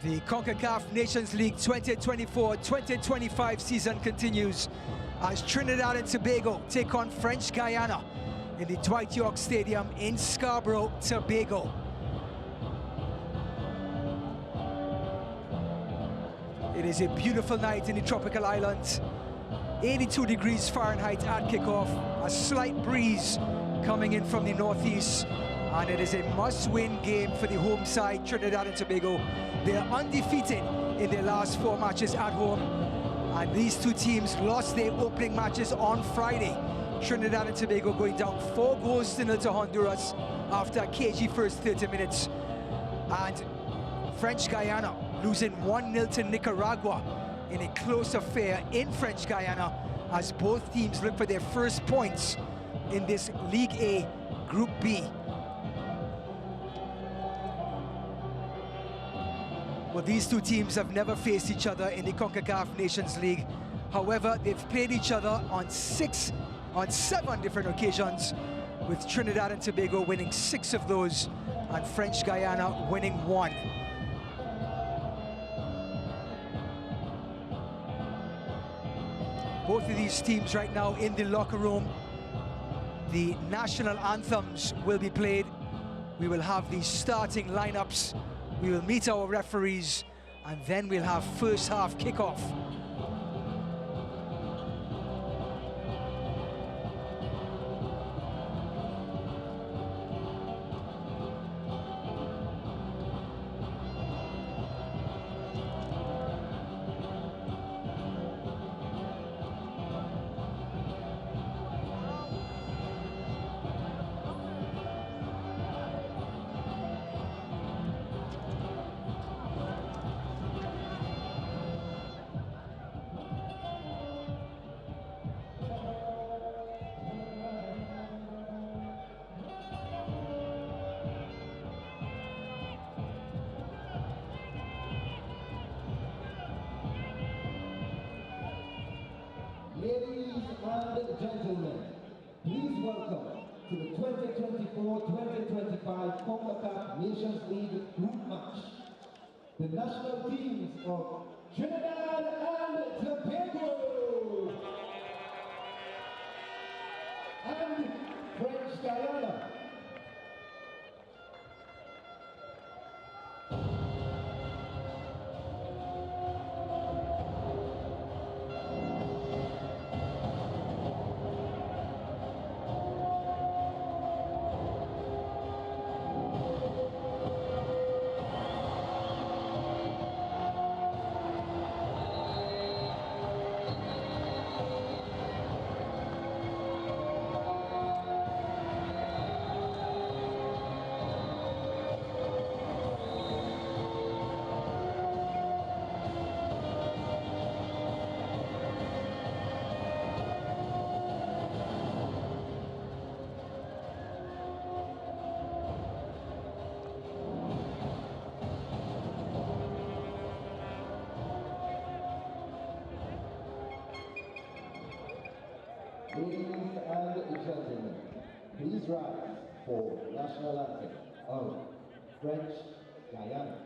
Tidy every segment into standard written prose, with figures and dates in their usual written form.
The Concacaf Nations League 2024-2025 season continues as Trinidad and Tobago take on French Guiana in the Dwight Yorke Stadium in Scarborough, Tobago. It is a beautiful night in the tropical island. 82 degrees Fahrenheit at kickoff, a slight breeze coming in from the northeast, and it is a must-win game for the home side, Trinidad and Tobago. They are undefeated in their last 4 matches at home, and these two teams lost their opening matches on Friday. Trinidad and Tobago going down 4-0 to Honduras after a cagey first 30 minutes, and French Guiana losing 1-0 to Nicaragua in a close affair in French Guiana, as both teams look for their first points in this League A Group B. Well, these two teams have never faced each other in the Concacaf Nations League. However, they've played each other on 7 different occasions, with Trinidad and Tobago winning 6 of those and French Guiana winning 1. Both of these teams right now in the locker room. The national anthems will be played. We will have the starting lineups. We will meet our referees, and then we'll have first half kickoff. Ladies and gentlemen, please welcome to the 2024-2025 Concacaf Nations League Group Match, the national teams of Trinidad and Tobago and French Guiana. Ladies and gentlemen, please rise for the national anthem of French Guiana.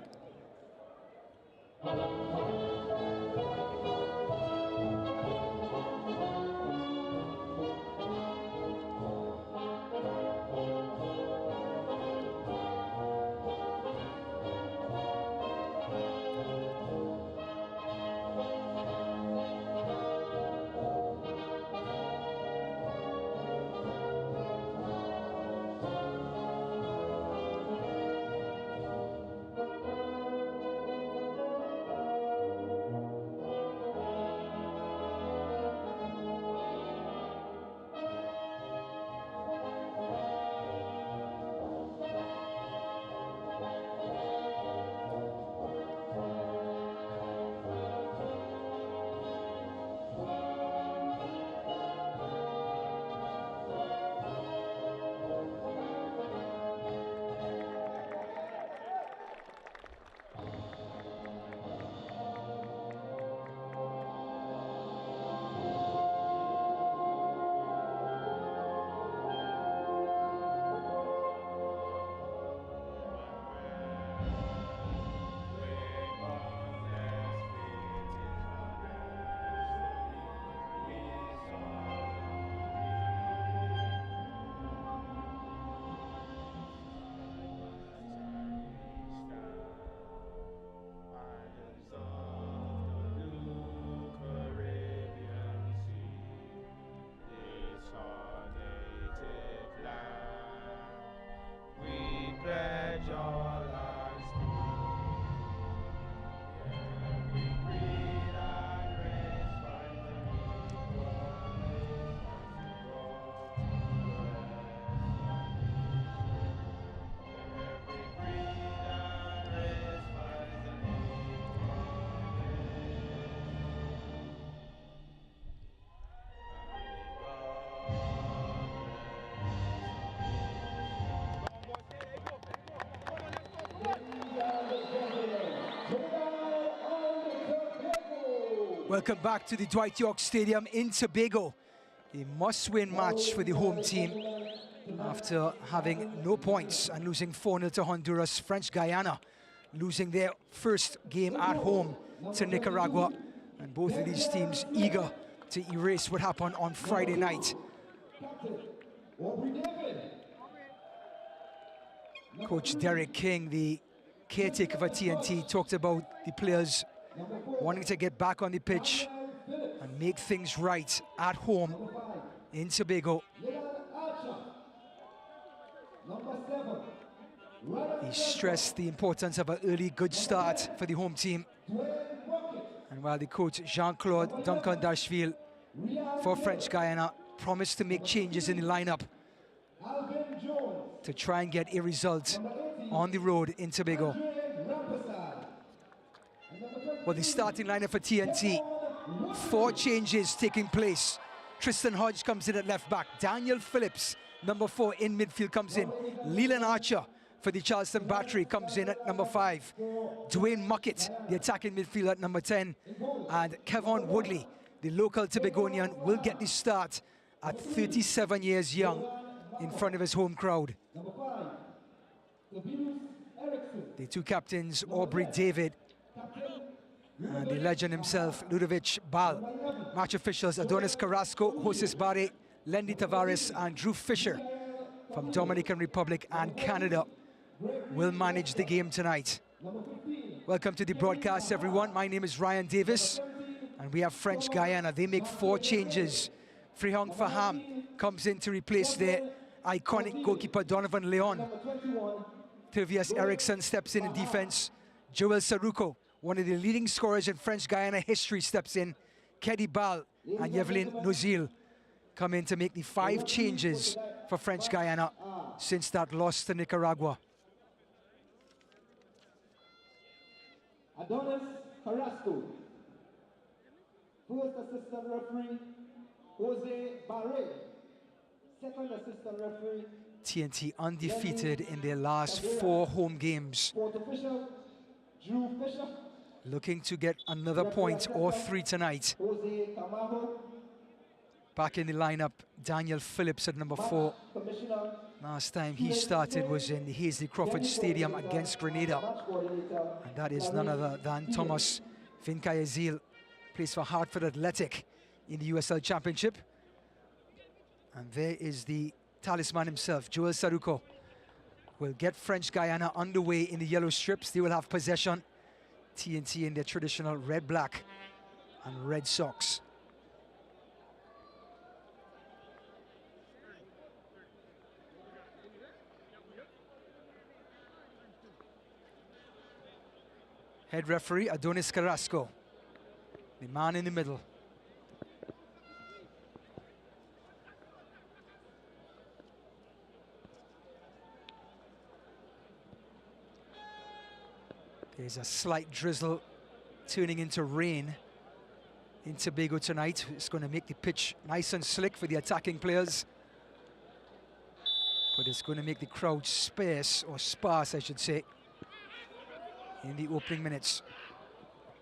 Welcome back to the Dwight Yorke Stadium in Tobago. A must-win match for the home team after having no points and losing 4-0 to Honduras. French Guiana losing their first game at home to Nicaragua. And both of these teams eager to erase what happened on Friday night. Coach Derek King, the caretaker for TNT, talked about the players wanting to get back on the pitch and make things right at home in Tobago. He stressed the importance of an early good start for the home team. And while the coach Jean-Claude Duncan-Dashville for French Guiana promised to make changes in the lineup to try and get a result on the road in Tobago. Well, the starting lineup for TNT, 4 changes taking place. Tristan Hodge comes in at left back. Daniel Phillips, number 4 in midfield, comes in. Leland Archer for the Charleston Battery comes in at number 5. Dwayne Muckett, the attacking midfielder, at number 10. And Kevon Woodley, the local Tobagonian, will get the start at 37 years young in front of his home crowd. The 2 captains, Aubrey David and the legend himself, Ludovic Bal. Match officials, Adonis Carrasco, Joses Barre, Lendy Tavares and Drew Fisher from Dominican Republic and Canada will manage the game tonight. Welcome to the broadcast, everyone. My name is Ryan Davis, and we have French Guiana. They make 4 changes. Frihong Faham comes in to replace their iconic goalkeeper Donovan Leon. Tervias Eriksson steps in defense. Joel Saruko, one of the leading scorers in French Guiana history, steps in. Keddy Bal and Yevlin Nozil come in to make the 5 changes for French Guiana since that loss to Nicaragua. Adonis Carrasco. First assistant referee, Jose Barre. Second assistant referee, TNT undefeated in their last 4 home games. fourth official, Drew Fisher. Looking to get another point or 3 tonight. Jose Camacho. Back in the lineup, Daniel Phillips at number 4. Commissioner. Last time he started was in the Hazley Crawford Stadium against Grenada. And that is none other than Thomas Vinkayezil. Plays for Hartford Athletic in the USL Championship. And there is the talisman himself, Joel Saruko. Will get French Guiana underway in the yellow strips. They will have possession. TNT in their traditional red, black and red socks. Head referee Adonis Carrasco, the man in the middle. There's a slight drizzle turning into rain in Tobago tonight. It's going to make the pitch nice and slick for the attacking players. But it's going to make the crowd sparse, I should say, in the opening minutes.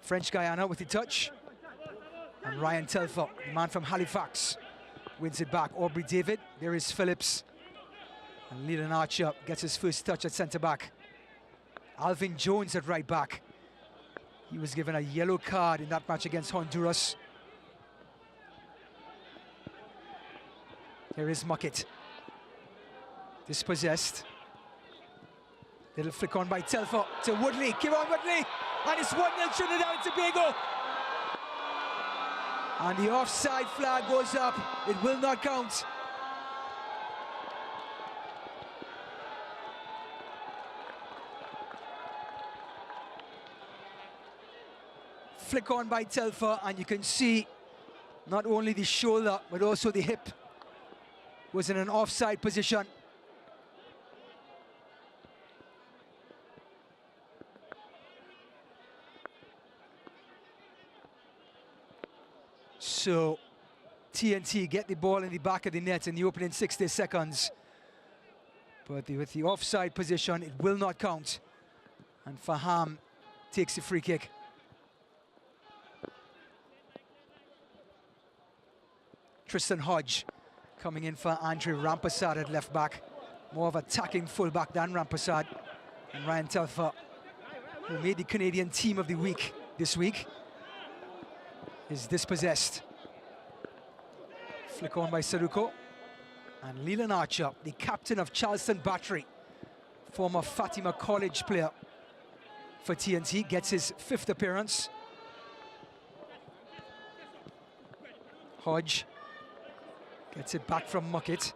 French Guiana with the touch. And Ryan Telfer, the man from Halifax, wins it back. Aubrey David, there is Phillips. And Leland Archer gets his first touch at centre-back. Alvin Jones at right back. He was given a yellow card in that match against Honduras. Here is Muckett. Dispossessed. Little flick on by Telfer to Woodley. Come on, Woodley! And it's 1-0 Trinidad and Tobago. And the offside flag goes up. It will not count. Flick on by Telfer, and you can see not only the shoulder but also the hip was in an offside position. So TNT get the ball in the back of the net in the opening 60 seconds. But with the offside position, it will not count. And Faham takes the free kick. Tristan Hodge coming in for Andre Rampersad at left back. More of attacking fullback than Rampersad. And Ryan Telfer, who made the Canadian Team of the Week this week, is dispossessed. Flick on by Saruko. And Leland Archer, the captain of Charleston Battery, former Fatima College player for TNT, gets his 5th appearance. Hodge gets it back from Muckett.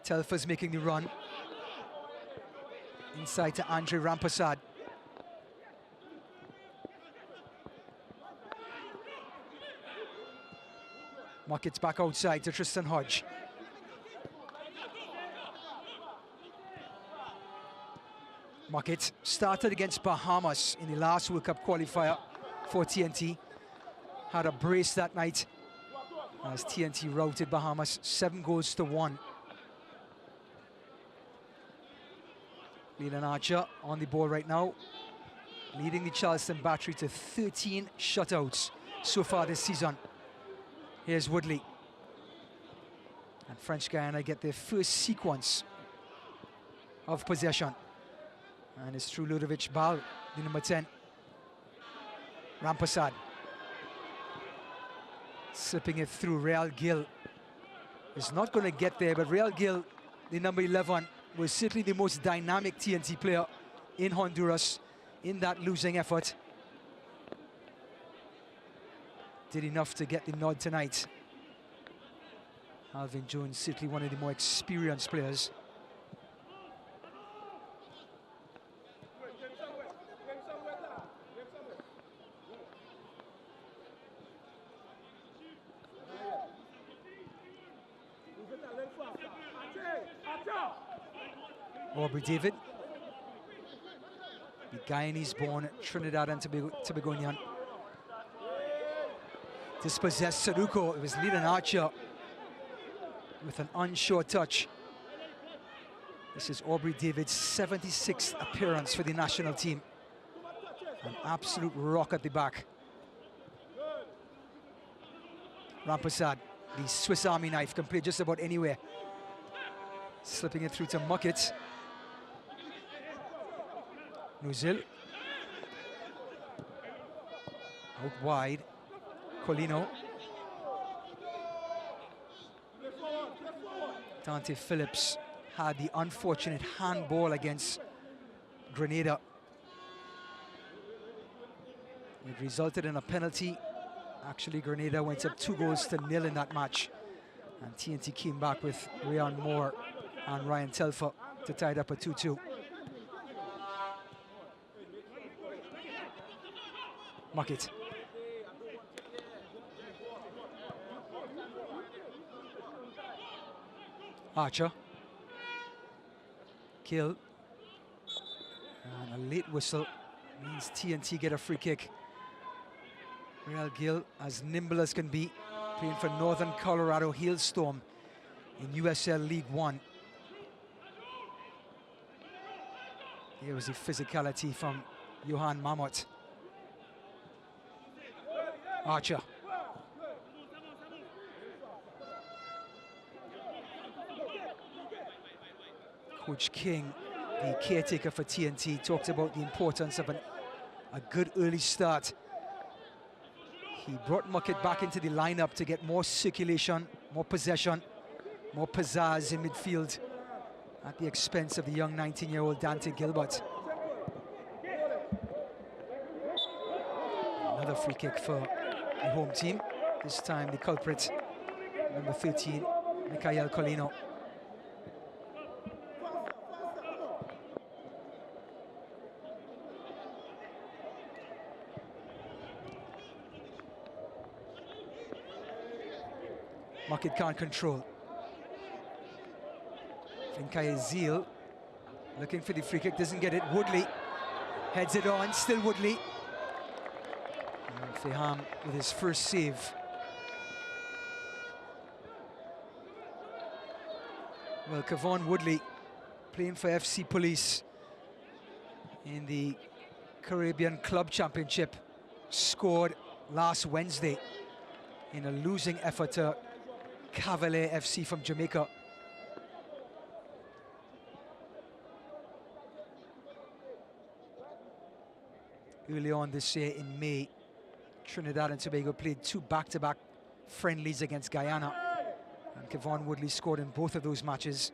Telfer's making the run. Inside to Andre Rampersad. Muckett's back outside to Tristan Hodge. Muckett started against Bahamas in the last World Cup qualifier for TNT. Had a brace that night as TNT routed Bahamas 7-1. Leland Archer on the ball right now, leading the Charleston Battery to 13 shutouts so far this season. Here's Woodley. And French Guiana get their first sequence of possession. And it's through Ludovic Bal, the number 10. Rampersad. Slipping it through Real Gil. Is not going to get there, but Real Gil, the number 11, was certainly the most dynamic TNT player in Honduras in that losing effort. Did enough to get the nod tonight. Alvin Jones, certainly one of the more experienced players. Aubrey David, the Guyanese-born Trinidad and Tobagonian. Dispossessed Saruko. It was Leland Archer with an unsure touch. This is Aubrey David's 76th appearance for the national team. An absolute rock at the back. Rampersad, the Swiss Army knife, can play just about anywhere. Slipping it through to Muckett. Nuzil. Out wide. Colino. Dante Phillips had the unfortunate handball against Grenada. It resulted in a penalty. Actually, Grenada went up 2-0 in that match. And TNT came back with Ryan Moore and Ryan Telfer to tie it up at 2-2. Muckett. Archer. Kill. And a late whistle means TNT get a free kick. Real Gil, as nimble as can be, playing for Northern Colorado Hailstorm in USL League One. Here was the physicality from Johan Mamot. Archer. Coach King, the caretaker for TNT, talked about the importance of a good early start. He brought Muckett back into the lineup to get more circulation, more possession, more pizzazz in midfield at the expense of the young 19-year-old Dante Gilbert. Another free kick for the home team. This time the culprit, number 13, Mikhail Colino. Muckett can't control. Finkai Zeal looking for the free kick, doesn't get it. Woodley heads it on, still Woodley. And Feham with his first save. Well, Kevon Woodley, playing for FC Police in the Caribbean Club Championship, scored last Wednesday in a losing effort to Cavalier FC from Jamaica. Early on this year in May, Trinidad and Tobago played 2 back-to-back friendlies against Guyana, and Kevon Woodley scored in both of those matches.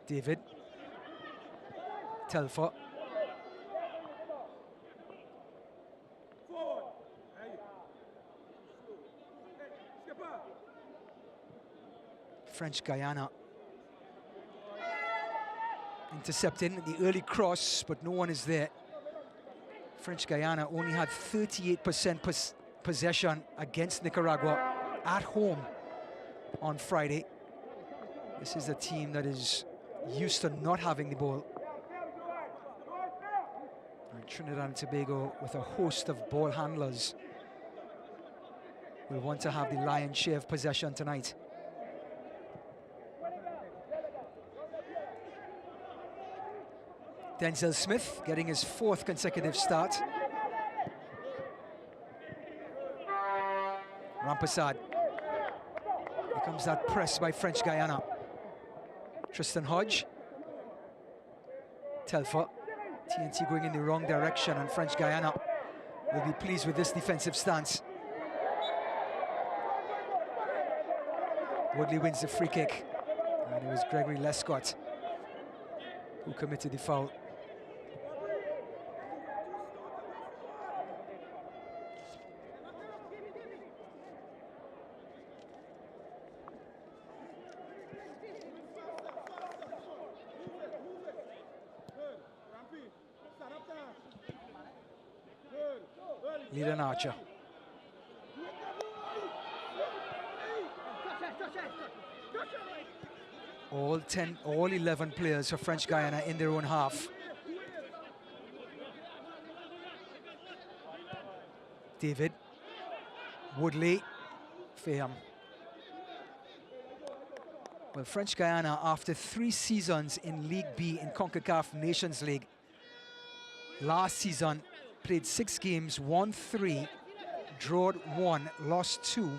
David Telfer. French Guyana intercepting the early cross, but no one is there. French Guyana only had 38% possession against Nicaragua at home on Friday. This is a team that is used to not having the ball. And Trinidad and Tobago, with a host of ball handlers, will want to have the lion's share of possession tonight. Denzel Smith getting his 4th consecutive start. Rampasad. Here comes that press by French Guyana. Tristan Hodge. Telfer. TNT going in the wrong direction, and French Guyana will be pleased with this defensive stance. Woodley wins the free kick, and it was Gregory Lescott who committed the foul. Leland Archer. All 11 players for French Guyana in their own half. David, Woodley, Faham. Well, French Guyana, after 3 seasons in League B in Concacaf Nations League, last season played 6 games, won 3, drawed 1, lost 2,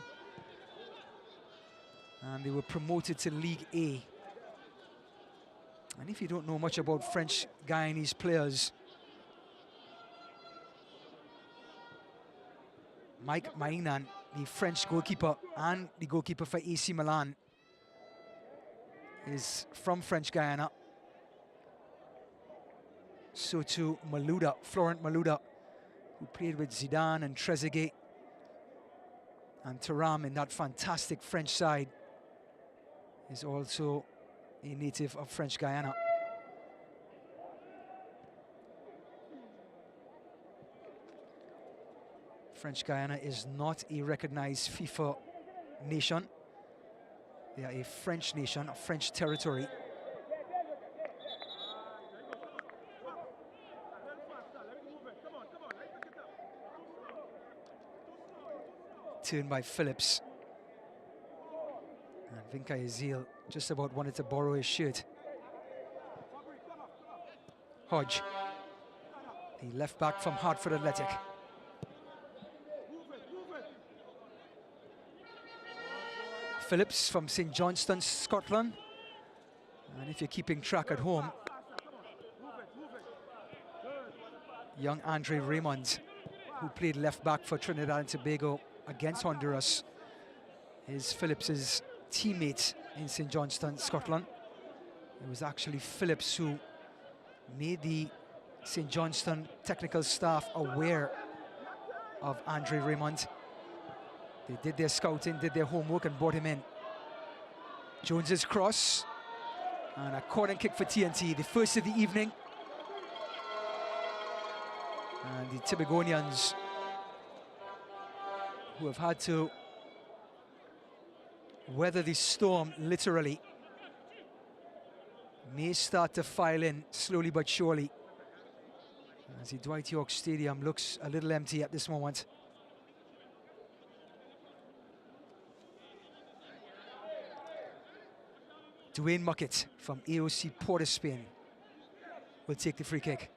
and they were promoted to League A. And if you don't know much about French Guyanese players, Mike Mainan, the French goalkeeper and the goalkeeper for AC Milan, is from French Guyana. So too Malouda, Florent Malouda, who played with Zidane and Trezeguet and Thuram in that fantastic French side, is also a native of French Guyana. French Guyana is not a recognized FIFA nation. They are a French nation, a French territory. Turn by Phillips. And Vinca Ezil just about wanted to borrow his shirt. Hodge, the left back from Hartford Athletic. Phillips from St Johnstone, Scotland. And if you're keeping track at home, young Andre Raymond, who played left back for Trinidad and Tobago against Honduras, is Phillips's teammate in St Johnstone, Scotland. It was actually Phillips who made the St Johnstone technical staff aware of Andre Raymond. They did their scouting, did their homework, and brought him in. Jones's cross, and a corner kick for TNT, the first of the evening. And the Tobagonians, who have had to weather the storm literally, may start to file in slowly but surely, as the Dwight Yorke Stadium looks a little empty at this moment. Dwayne Muckett from AOC Port of Spain will take the free kick.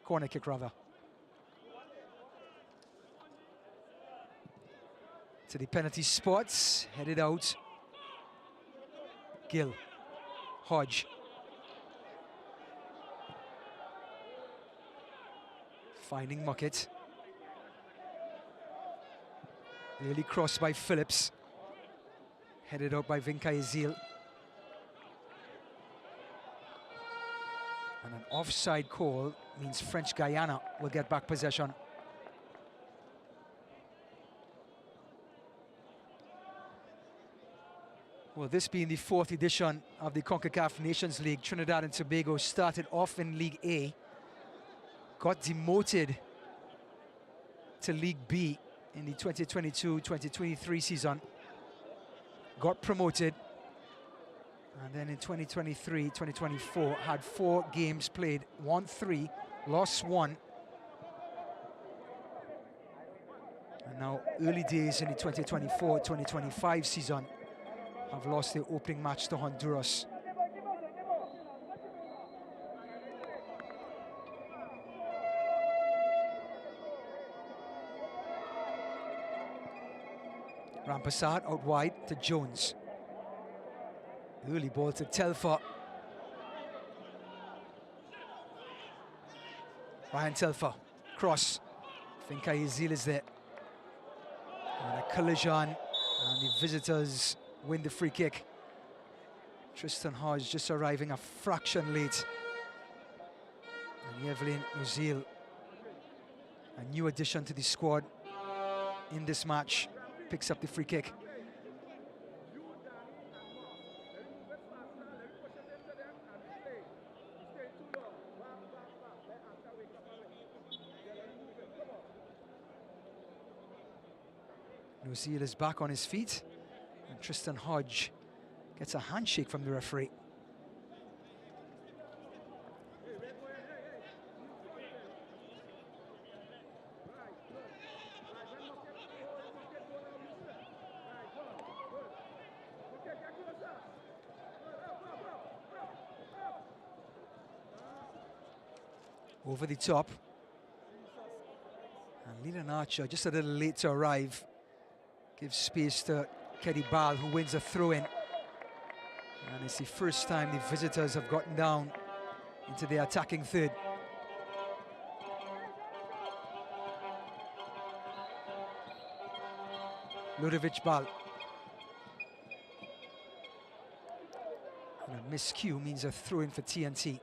Corner kick, rather. To the penalty spots, headed out. Gill, Hodge. Finding Muckett. Early cross by Phillips. Headed out by Vinkay Azil. And an offside call means French Guiana will get back possession. Well, this being the 4th edition of the Concacaf Nations League, Trinidad and Tobago started off in League A, got demoted to League B in the 2022-2023 season, got promoted, and then in 2023-2024 had 4 games played, won 3, lost 1. And now early days in the 2024-2025 season have lost their opening match to Honduras. Rampasad out wide to Jones. Early ball to Telfer. Ryan Telfer, cross. Vinkay Azil is there. And a collision, and the visitors win the free kick. Tristan Hodge just arriving a fraction late. And Evelyn Uzil, a new addition to the squad in this match, picks up the free kick. Uzil is back on his feet, and Tristan Hodge gets a handshake from the referee. Over the top. And Leland Archer, just a little late to arrive, gives space to Keddy Ball, who wins a throw-in. And it's the first time the visitors have gotten down into the attacking third. Ludovic Ball. And a miscue means a throw-in for TNT.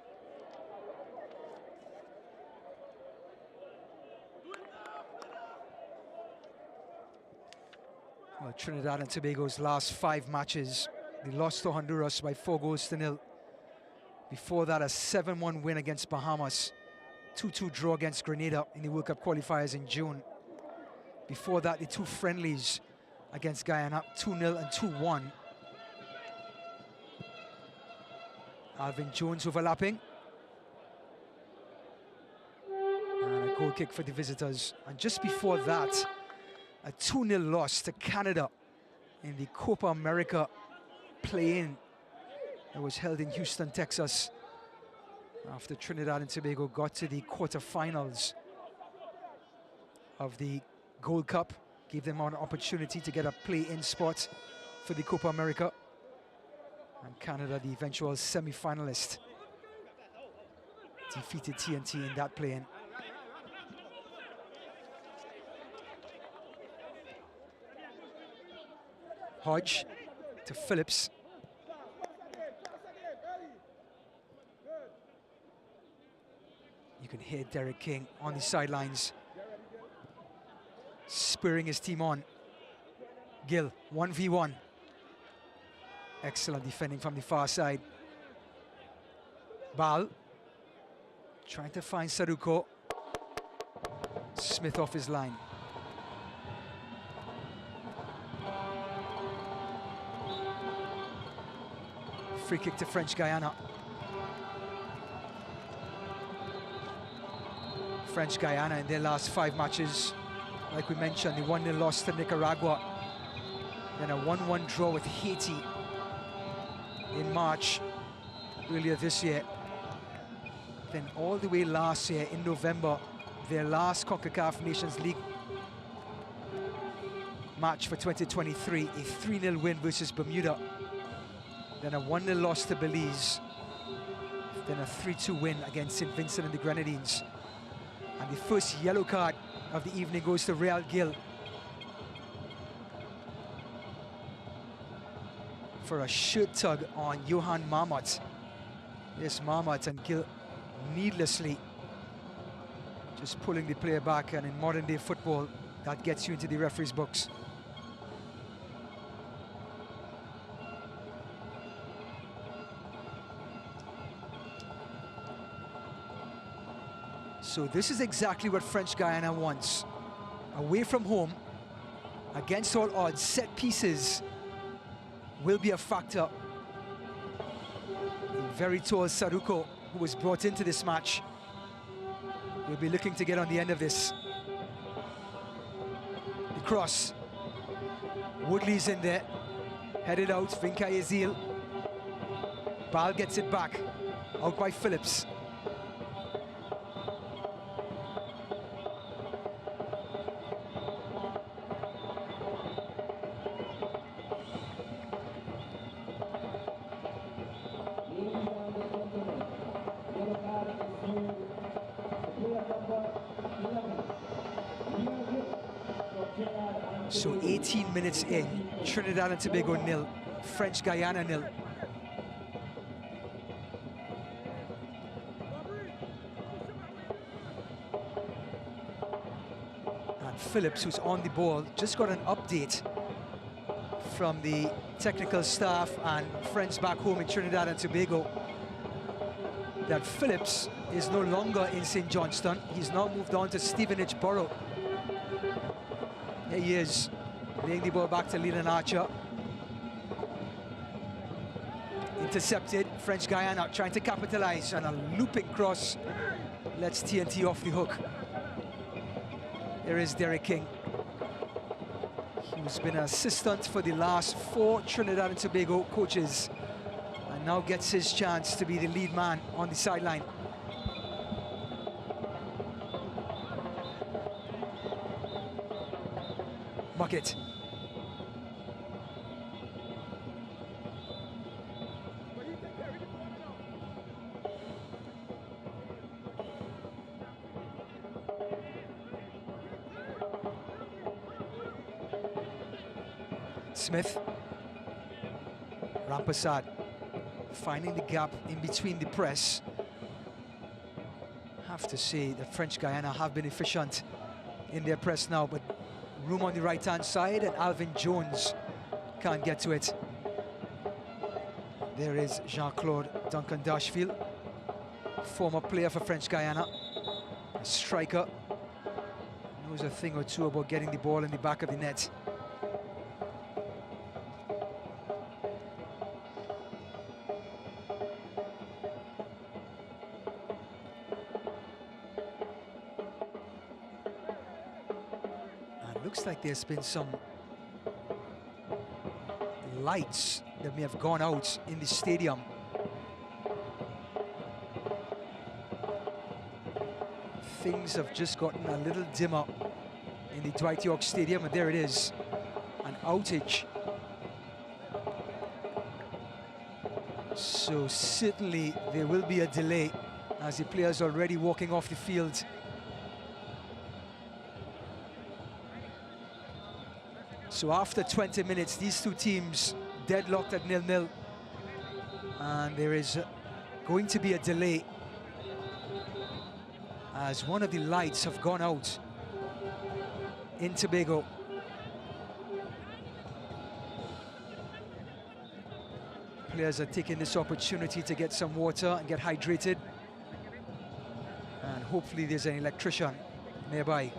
Well, Trinidad and Tobago's last 5 matches, they lost to Honduras by 4-0. Before that, a 7-1 win against Bahamas, 2-2 draw against Grenada in the World Cup qualifiers in June. Before that, the 2 friendlies against Guyana, 2-0 and 2-1. Alvin Jones overlapping. And a goal kick for the visitors. And just before that, a 2-0 loss to Canada in the Copa America play-in that was held in Houston, Texas, after Trinidad and Tobago got to the quarterfinals of the Gold Cup, gave them an opportunity to get a play-in spot for the Copa America. And Canada, the eventual semi-finalist, defeated TNT in that play-in. Hodge to Phillips. You can hear Derek King on the sidelines, spurring his team on. Gill, 1v1. Excellent defending from the far side. Ball, trying to find Saruko. Smith off his line. Free kick to French Guiana. French Guiana in their last 5 matches, like we mentioned, the 1-0 loss to Nicaragua, then a 1-1 draw with Haiti in March earlier this year. Then all the way last year in November, their last CONCACAF Nations League match for 2023, a 3-0 win versus Bermuda, then a 1-0 loss to Belize, then a 3-2 win against St. Vincent and the Grenadines. And the first yellow card of the evening goes to Real Gil for a shirt tug on Johan Marmot. Yes, Marmot and Gil needlessly just pulling the player back, and in modern day football, that gets you into the referee's books. So this is exactly what French Guiana wants. Away from home, against all odds, set pieces will be a factor. The very tall Saruko, who was brought into this match, will be looking to get on the end of this. The cross. Woodley's in there. Headed out, Vinca Yazil. Ball gets it back. Out by Phillips. So 18 minutes in, Trinidad and Tobago 0, French Guiana 0. And Phillips, who's on the ball, just got an update from the technical staff and friends back home in Trinidad and Tobago that Phillips is no longer in St. Johnston. He's now moved on to Stevenage Borough. There he is, laying the ball back to Leland Archer. Intercepted, French Guiana trying to capitalize, and a looping cross lets TNT off the hook. There is Derek King, who's been an assistant for the last 4 Trinidad and Tobago coaches, and now gets his chance to be the lead man on the sideline. Bucket. Smith. Rampasad finding the gap in between the press. Have to say that French Guiana have been efficient in their press now, but room on the right-hand side, and Alvin Jones can't get to it. There is Jean-Claude Duncan Dashfield, former player for French Guiana, a striker, knows a thing or two about getting the ball in the back of the net. Looks like there's been some lights that may have gone out in the stadium. Things have just gotten a little dimmer in the Dwight Yorke Stadium, and there it is, an outage. So certainly there will be a delay as the players are already walking off the field. So after 20 minutes, these two teams deadlocked at 0-0, and there is going to be a delay as one of the lights have gone out in Tobago. Players are taking this opportunity to get some water and get hydrated, and hopefully there's an electrician nearby.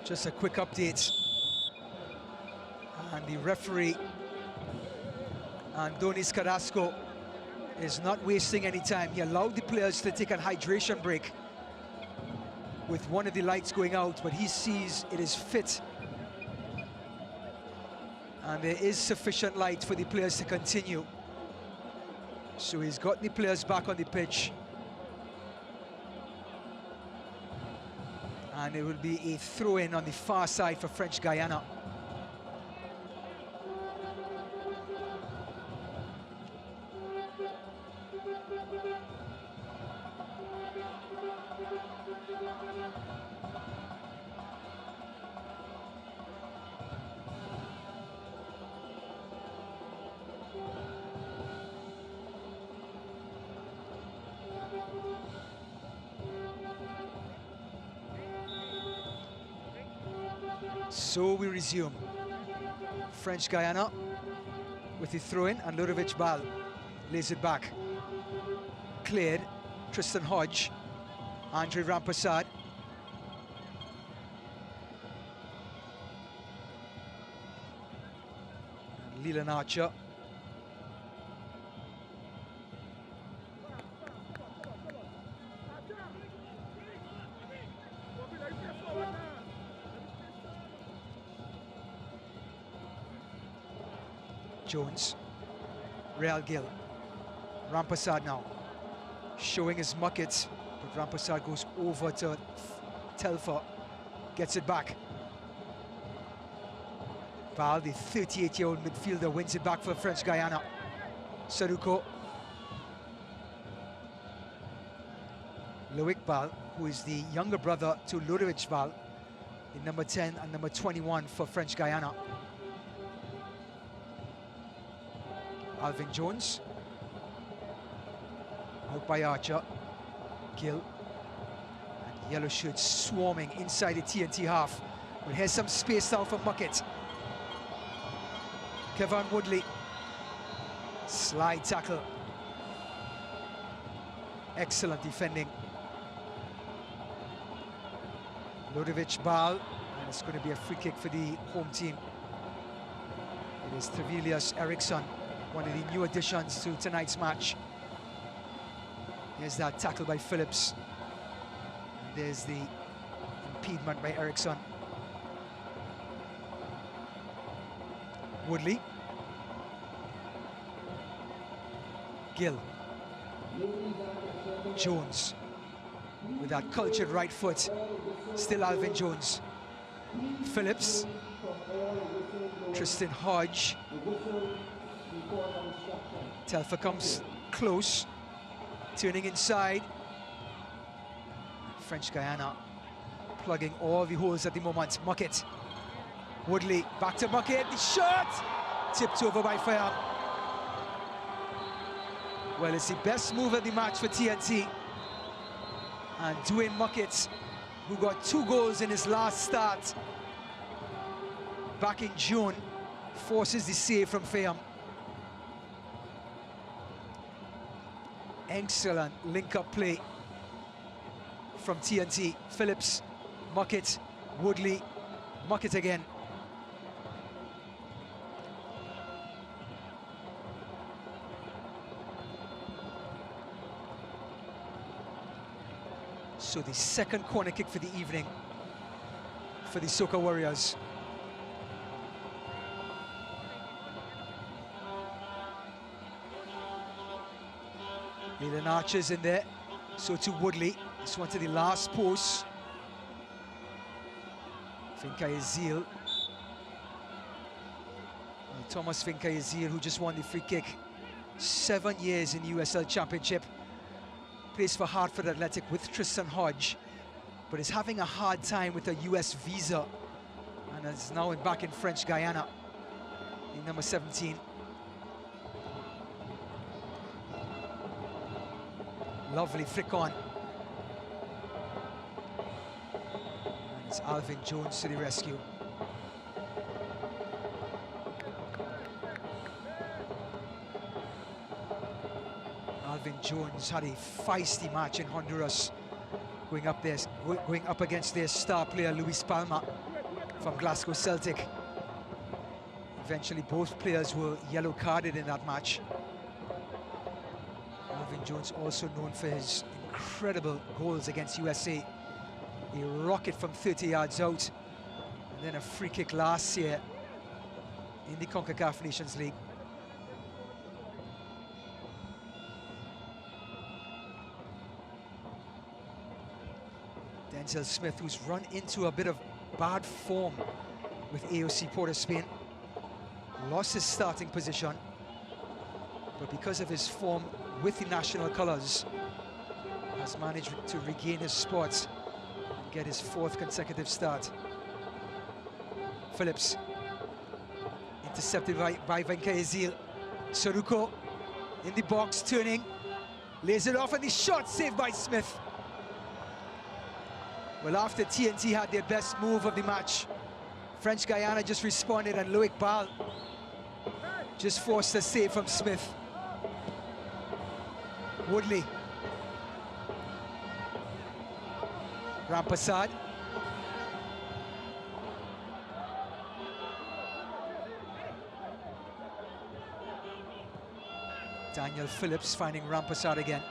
Just a quick update. And the referee, Andonis Carrasco, is not wasting any time. He allowed the players to take a hydration break with one of the lights going out, but he sees it is fit. And there is sufficient light for the players to continue. So he's got the players back on the pitch. And it will be a throw-in on the far side for French Guiana. So we resume. French Guiana with the throw-in, and Ludovic Bal lays it back. Cleared, Tristan Hodge, Andre Rampersad. And Leland Archer. Jones, Real Gil, Rampersad now, showing his muckets, but Rampersad goes over to Telfer, gets it back. Bal, the 38-year-old midfielder, wins it back for French Guiana. Saruko. Loic Bal, who is the younger brother to Ludovic Bal, the number 10 and number 21 for French Guiana. Alvin Jones, out by Archer, Gill, and yellow shirts swarming inside the TNT half. But here's some space now for Muckett. Kevin Woodley, slide tackle. Excellent defending. Ludovic Bal, and it's going to be a free kick for the home team. It is Trevilius Eriksson, one of the new additions to tonight's match. Here's that tackle by Phillips. And there's the impediment by Eriksson. Woodley. Gill. Jones with that cultured right foot. Still Alvin Jones. Phillips. Tristan Hodge. Telfer comes close, turning inside. French Guiana plugging all the holes at the moment. Muckett. Woodley back to Muckett. The shot tipped over by Fayam. Well, it's the best move of the match for TNT. And Dwayne Muckett, who got 2 goals in his last start back in June, forces the save from Fayam. Excellent link-up play from TNT. Phillips, Muckett, Woodley, Muckett again. So the second corner kick for the evening for the Soca Warriors. Leland Archer's in there, so to Woodley. This one to the last post. Finca-Ezil. Thomas Finca-Ezil, who just won the free kick. 7 years in the USL Championship. Plays for Hartford Athletic with Tristan Hodge, but is having a hard time with a US visa, and is now back in French Guiana in number 17. Lovely flick on. And it's Alvin Jones to the rescue. Alvin Jones had a feisty match in Honduras, going up against their star player Luis Palma. from Glasgow Celtic. Eventually both players were yellow carded in that match. Alvin Jones also known for his incredible goals against USA. A rocket from 30 yards out, and then a free kick last year in the Concacaf Nations League. Denzel Smith, who's run into a bit of bad form with AOC Port of Spain, lost his starting position, but because of his form with the national colours, has managed to regain his spot and get his 4th consecutive start. Phillips, intercepted by Venkayazil. Soruko in the box, turning, lays it off, and the shot saved by Smith. Well, after TNT had their best move of the match, French Guiana just responded, and Loic Bal just forced a save from Smith. Woodley. Rampasad. Daniel Phillips finding Rampasad again.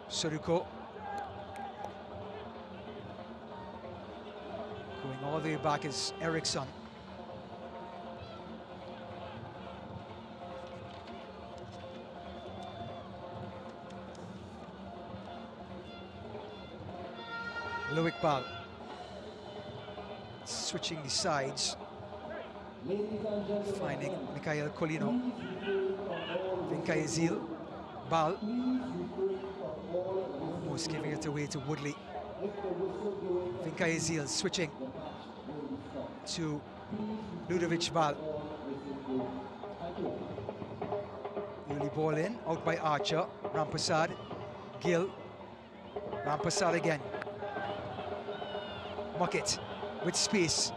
Soruko. Going all the way back is Eriksson. Loic Bal switching the sides, finding Mikhail Colino. Venkayazil. Bal almost giving it away to Woodley. Venkayazil switching to Ludovic Bal. Early ball in, out by Archer. Rampasad. Gill. Rampasad again. Muckett with space.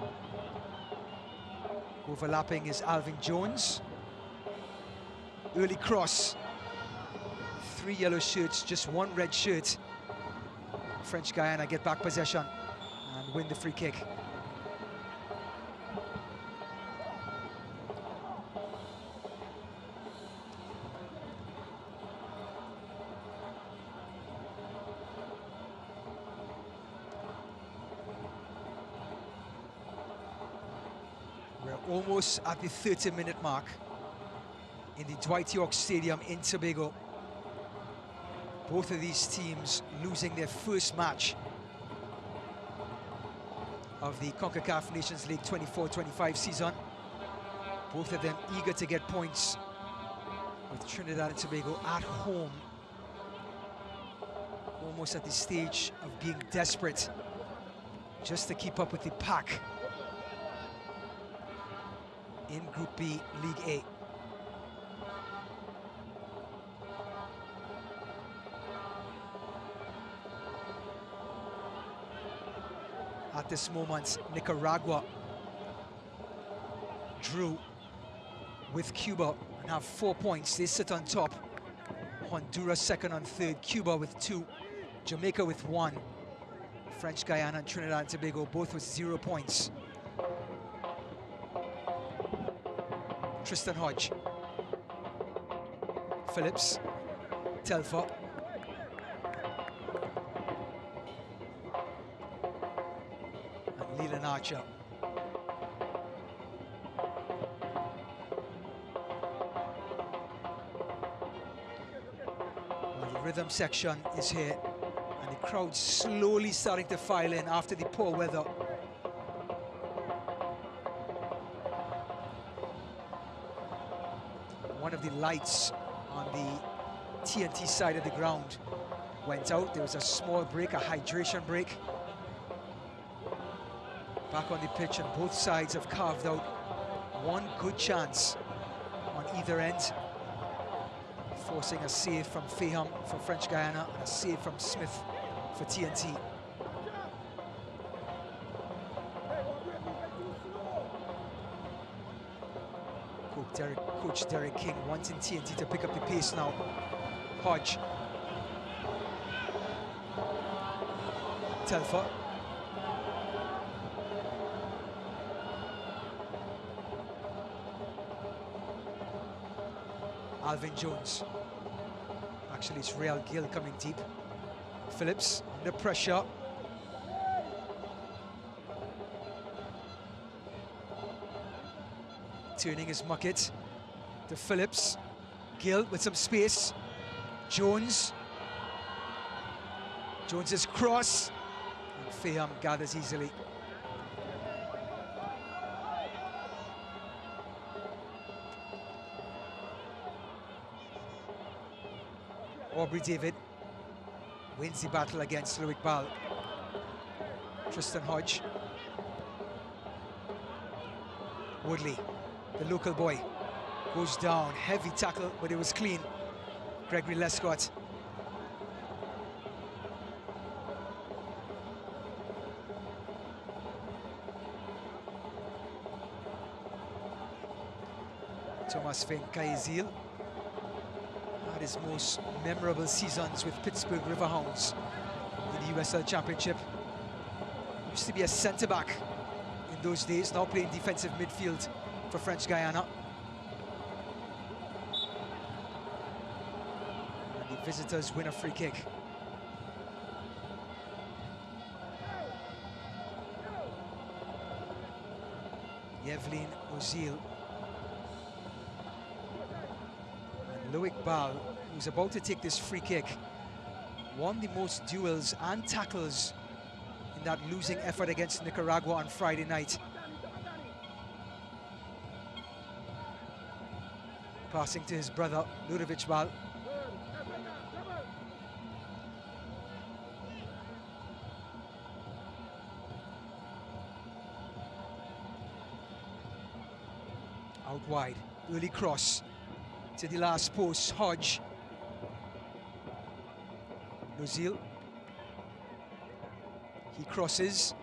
Overlapping is Alvin Jones. Early cross. 3 yellow shirts, just 1 red shirt. French Guiana get back possession and win the free kick. We're almost at the 30-minute mark in the Dwight Yorke Stadium in Tobago. Both of these teams losing their first match of the Concacaf Nations League 24-25 season. Both of them eager to get points with Trinidad and Tobago at home. Almost at the stage of being desperate just to keep up with the pack in Group B, League A. At this moment, Nicaragua drew with Cuba and have 4 points. They sit on top. Honduras second and third, Cuba with 2, Jamaica with 1. French Guiana and Trinidad and Tobago both with 0 points. Tristan Hodge. Phillips. Telfer. And Leland Archer. Well, the rhythm section is here, and the crowd's slowly starting to file in after the poor weather. One of the lights on the TNT side of the ground went out. There was a small break, a hydration break. Back on the pitch, and both sides have carved out one good chance on either end, forcing a save from Faham for French Guiana and a save from Smith for TNT. Coach Derek King wanting TNT to pick up the pace now. Hodge. Telfer. Alvin Jones. Actually, it's Real Gill coming deep. Phillips under pressure. Turning his mucket to Phillips. Gill with some space. Jones. Jones's cross. And Fayam gathers easily. Aubrey David wins the battle against Loic Bal. Tristan Hodge. Woodley, the local boy, goes down. Heavy tackle, but it was clean. Gregory Lescott. Thomas Finn Kaizil had his most memorable seasons with Pittsburgh Riverhounds in the USL Championship. Used to be a centre-back in those days, now playing defensive midfield for French Guiana. And the visitors win a free kick. Yevlin Ozil. And Loic Bal, who's about to take this free kick, won the most duels and tackles in that losing effort against Nicaragua on Friday night. Passing to his brother, Ludovic Bal. Out wide, early cross to the last post, Hodge. Nozil. He crosses,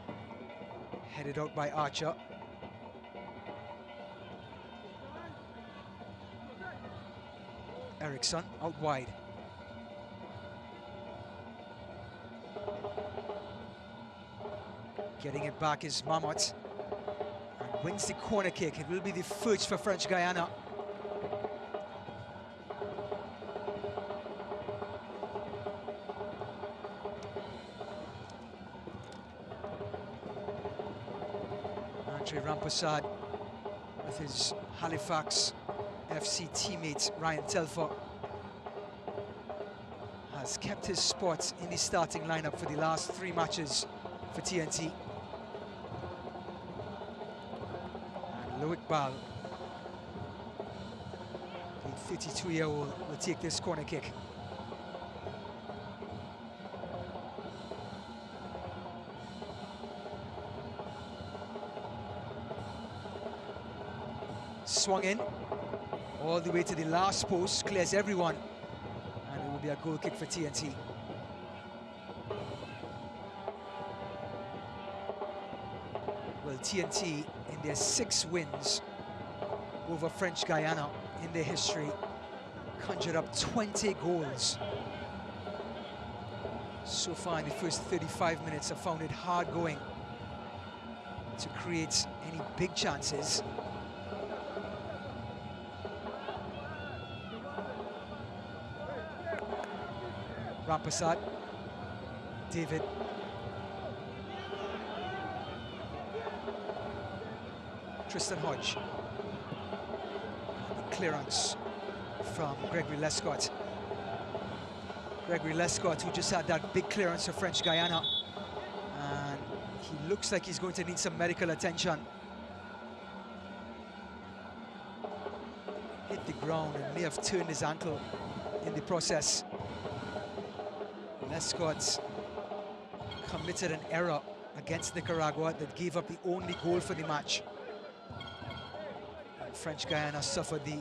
headed out by Archer. Eriksson out wide. Getting it back is Mamot, and wins the corner kick. It will be the first for French Guiana. Andre Rampersad with his Halifax FC teammate Ryan Telfer has kept his spot in the starting lineup for the last 3 matches for TNT. And Loic Bal, the 32-year-old, will take this corner kick. Swung in all the way to the last post, clears everyone, and it will be a goal kick for TNT. Well, TNT, in their 6 wins over French Guiana in their history, conjured up 20 goals. So far in the first 35 minutes, have found it hard going to create any big chances. Rampersad, David. Tristan Hodge. The clearance from Gregory Lescott. Gregory Lescott, who just had that big clearance for French Guiana. And he looks like he's going to need some medical attention. Hit the ground and may have turned his ankle in the process. Lescott committed an error against Nicaragua that gave up the only goal for the match. And French Guiana suffered the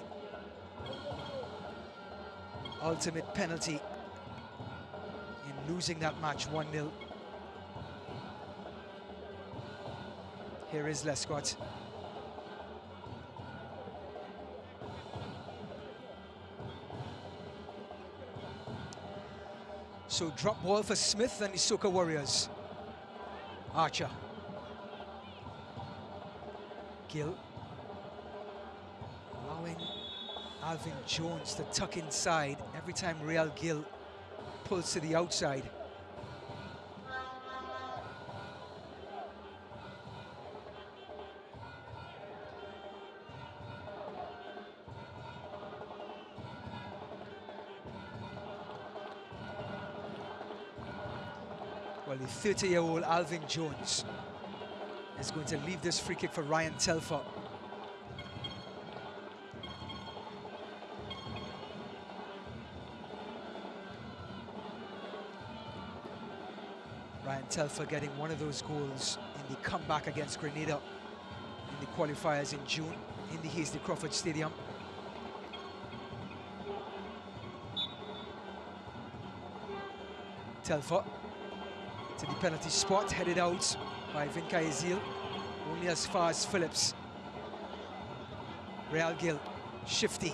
ultimate penalty in losing that match 1-0. Here is Lescott. So drop ball for Smith and the Soca Warriors. Archer. Gill. Allowing Alvin Jones to tuck inside every time Real Gill pulls to the outside. Well, the 30-year-old Alvin Jones is going to leave this free kick for Ryan Telfer. Ryan Telfer getting one of those goals in the comeback against Grenada in the qualifiers in June in the Hasty Crawford Stadium. Telfer to the penalty spot, headed out by Vinca Ezil, only as far as Phillips. Real Gill, shifty,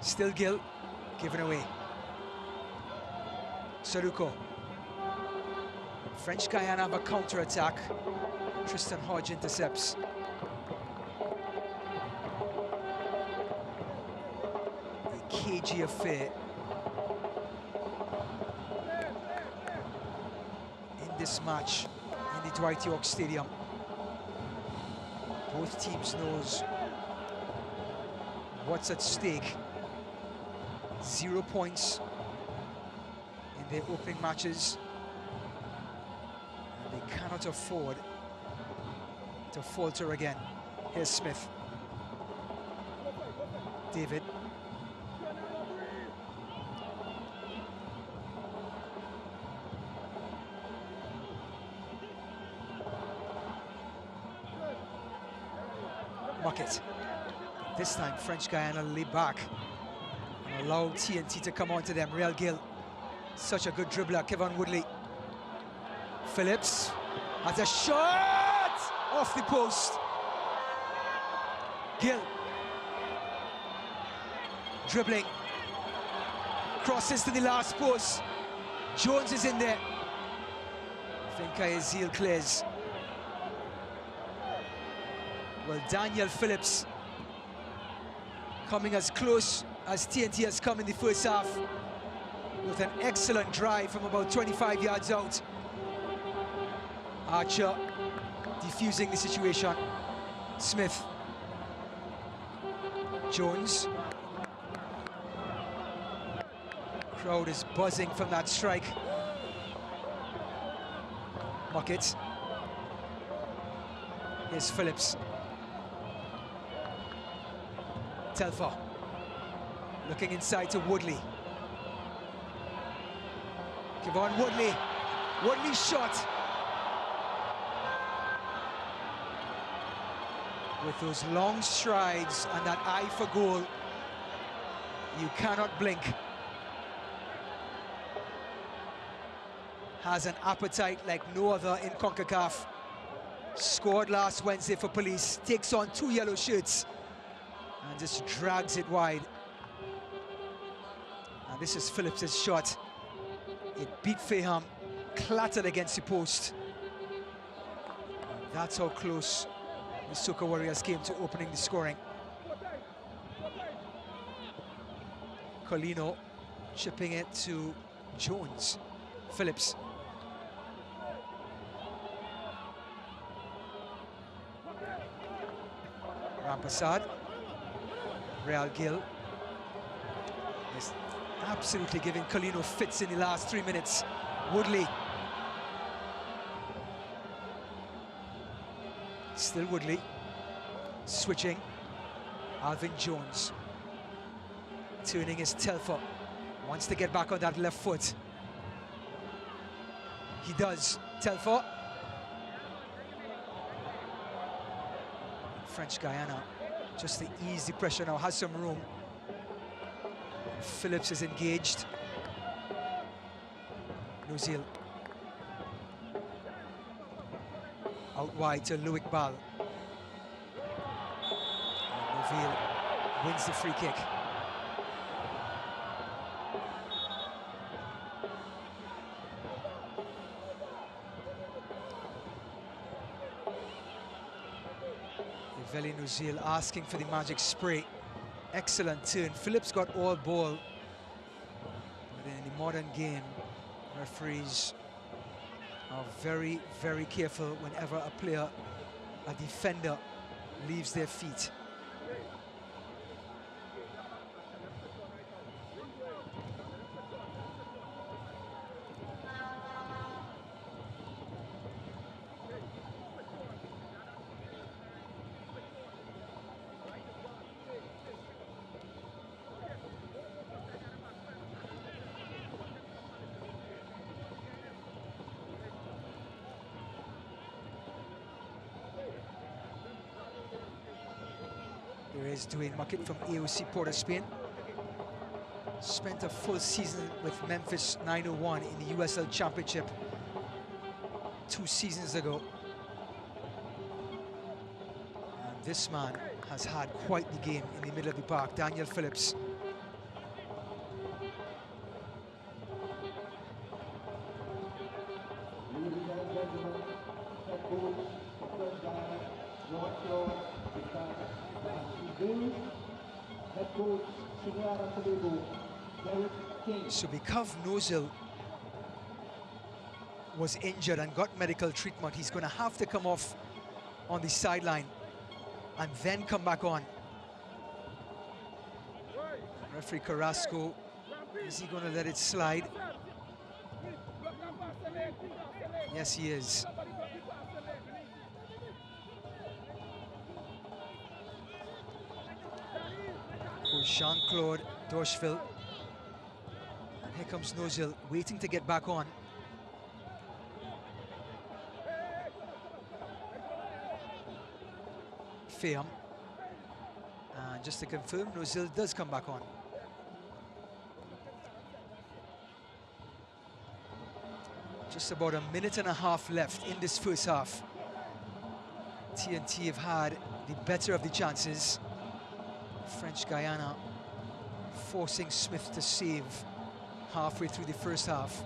still Gill, given away. Saruko. French Guiana have a counter-attack. Tristan Hodge intercepts. A cagey affair in this match in the Dwight Yorke Stadium. Both teams knows what's at stake. 0 points in their opening matches. And they cannot afford to falter again. Here's Smith. David. Bucket. This time French Guiana lay back and allow TNT to come onto them. Real Gill, such a good dribbler. Kevin Woodley. Phillips has a shot off the post. Gill dribbling, crosses to the last post. Jones is in there. Vinca Ezil clears. Well, Daniel Phillips coming as close as TNT has come in the first half with an excellent drive from about 25 yards out. Archer defusing the situation. Smith. Jones. Crowd is buzzing from that strike. Bucket. Here's Phillips. Telfer looking inside to Woodley. Kevon Woodley. Woodley's shot. With those long strides and that eye for goal, you cannot blink. Has an appetite like no other in Concacaf. Scored last Wednesday for Police. Takes on 2 yellow shirts and just drags it wide. And this is Phillips' shot. It beat Faham, clattered against the post. And that's how close the Soca Warriors came to opening the scoring. Colino chipping it to Jones. Phillips. Rampassad. Real Gill is absolutely giving Colino fits in the last 3 minutes. Woodley. Still Woodley. Switching. Alvin Jones. Turning his Telfer. Wants to get back on that left foot. He does. Telfer. French Guiana, just to ease the pressure now, has some room. Phillips is engaged. Nuzil. Out wide to Loic Ball. Nuzil wins the free kick. Veli Nuzil asking for the magic spray. Excellent turn. Phillips got all ball. But in the modern game, referees are very, very careful whenever a player, a defender, leaves their feet. There is Dwight from AOC Port of Spain. Spent a full season with Memphis 901 in the USL Championship 2 seasons ago. And this man has had quite the game in the middle of the park, Daniel Phillips. So because Nozil was injured and got medical treatment, he's going to have to come off on the sideline and then come back on. Referee Carrasco, is he going to let it slide? Yes, he is. For Jean-Claude Dorcheville. And here comes Nozil, waiting to get back on. Fayum. And just to confirm, Nozil does come back on. Just about a minute and a half left in this first half. TNT have had the better of the chances. French Guiana forcing Smith to save halfway through the first half.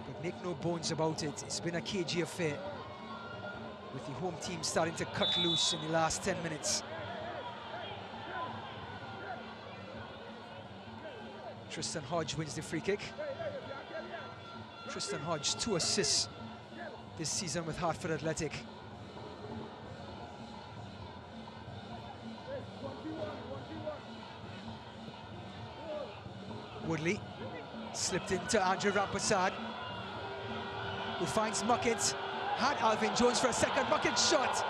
But make no bones about it, it's been a cagey affair, with the home team starting to cut loose in the last 10 minutes. Tristan Hodge wins the free kick. Tristan Hodge, 2 assists this season with Hartford Athletic. Woodley slipped into Andre Rampersad, who finds Muckett. Had Alvin Jones for a second. Muckett shot.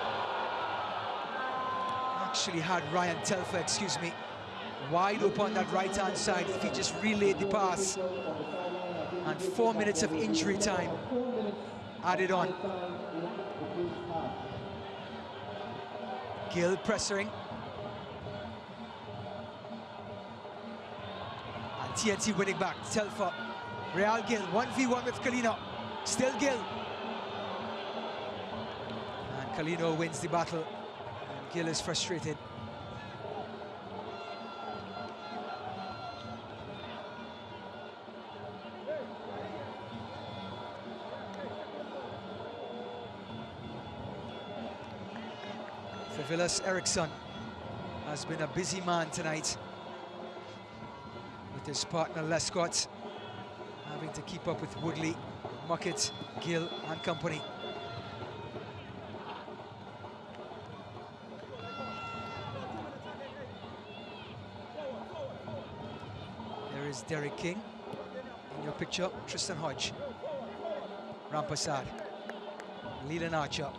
Actually had Ryan Telfer, excuse me, wide open that right-hand side if he just relayed the pass. And 4 minutes of injury time added on. Gill pressuring. And TNT winning back. Telfer, Real Gill, 1v1 with Kalino. Still Gill. And Kalino wins the battle. And Gill is frustrated. Villas Eriksson has been a busy man tonight, with his partner Lescott having to keep up with Woodley, Muckett, Gill and company. There is Derek King in your picture. Tristan Hodge, Rampersad, Leland Archer,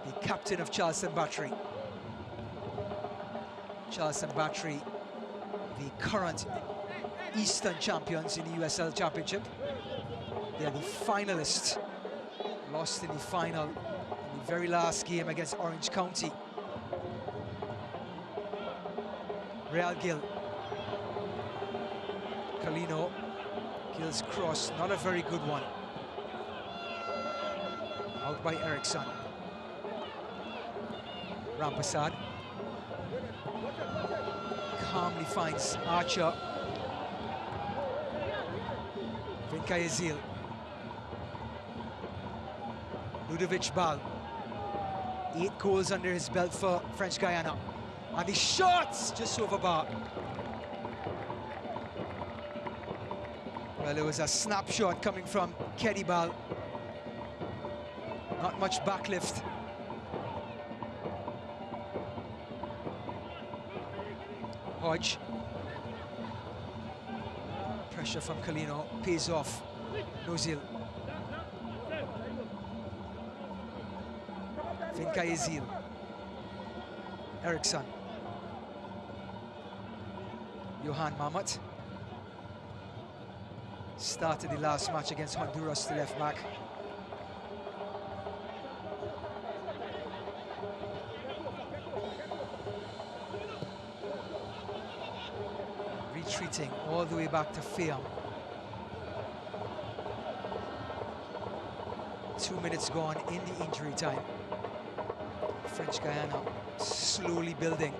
the captain of Charleston Battery. Charleston Battery, the current Eastern champions in the USL Championship. They are the finalists, lost in the final in the very last game against Orange County. Real Gill. Kalino, Gill's cross, not a very good one. Out by Eriksson. Rampersad calmly finds Archer. Vinkayezil. Ludovic Bal. 8 goals under his belt for French Guiana. And the shots just over bar. Well, it was a snapshot coming from Keddy Ball. Not much backlift. Hodge. Pressure from Kalino pays off. Nozil. Finkayezil. Eriksson. Johan Mamat. Started the last match against Honduras, the left back. Retreating all the way back to Fiam. 2 minutes gone in the injury time. French Guiana slowly building.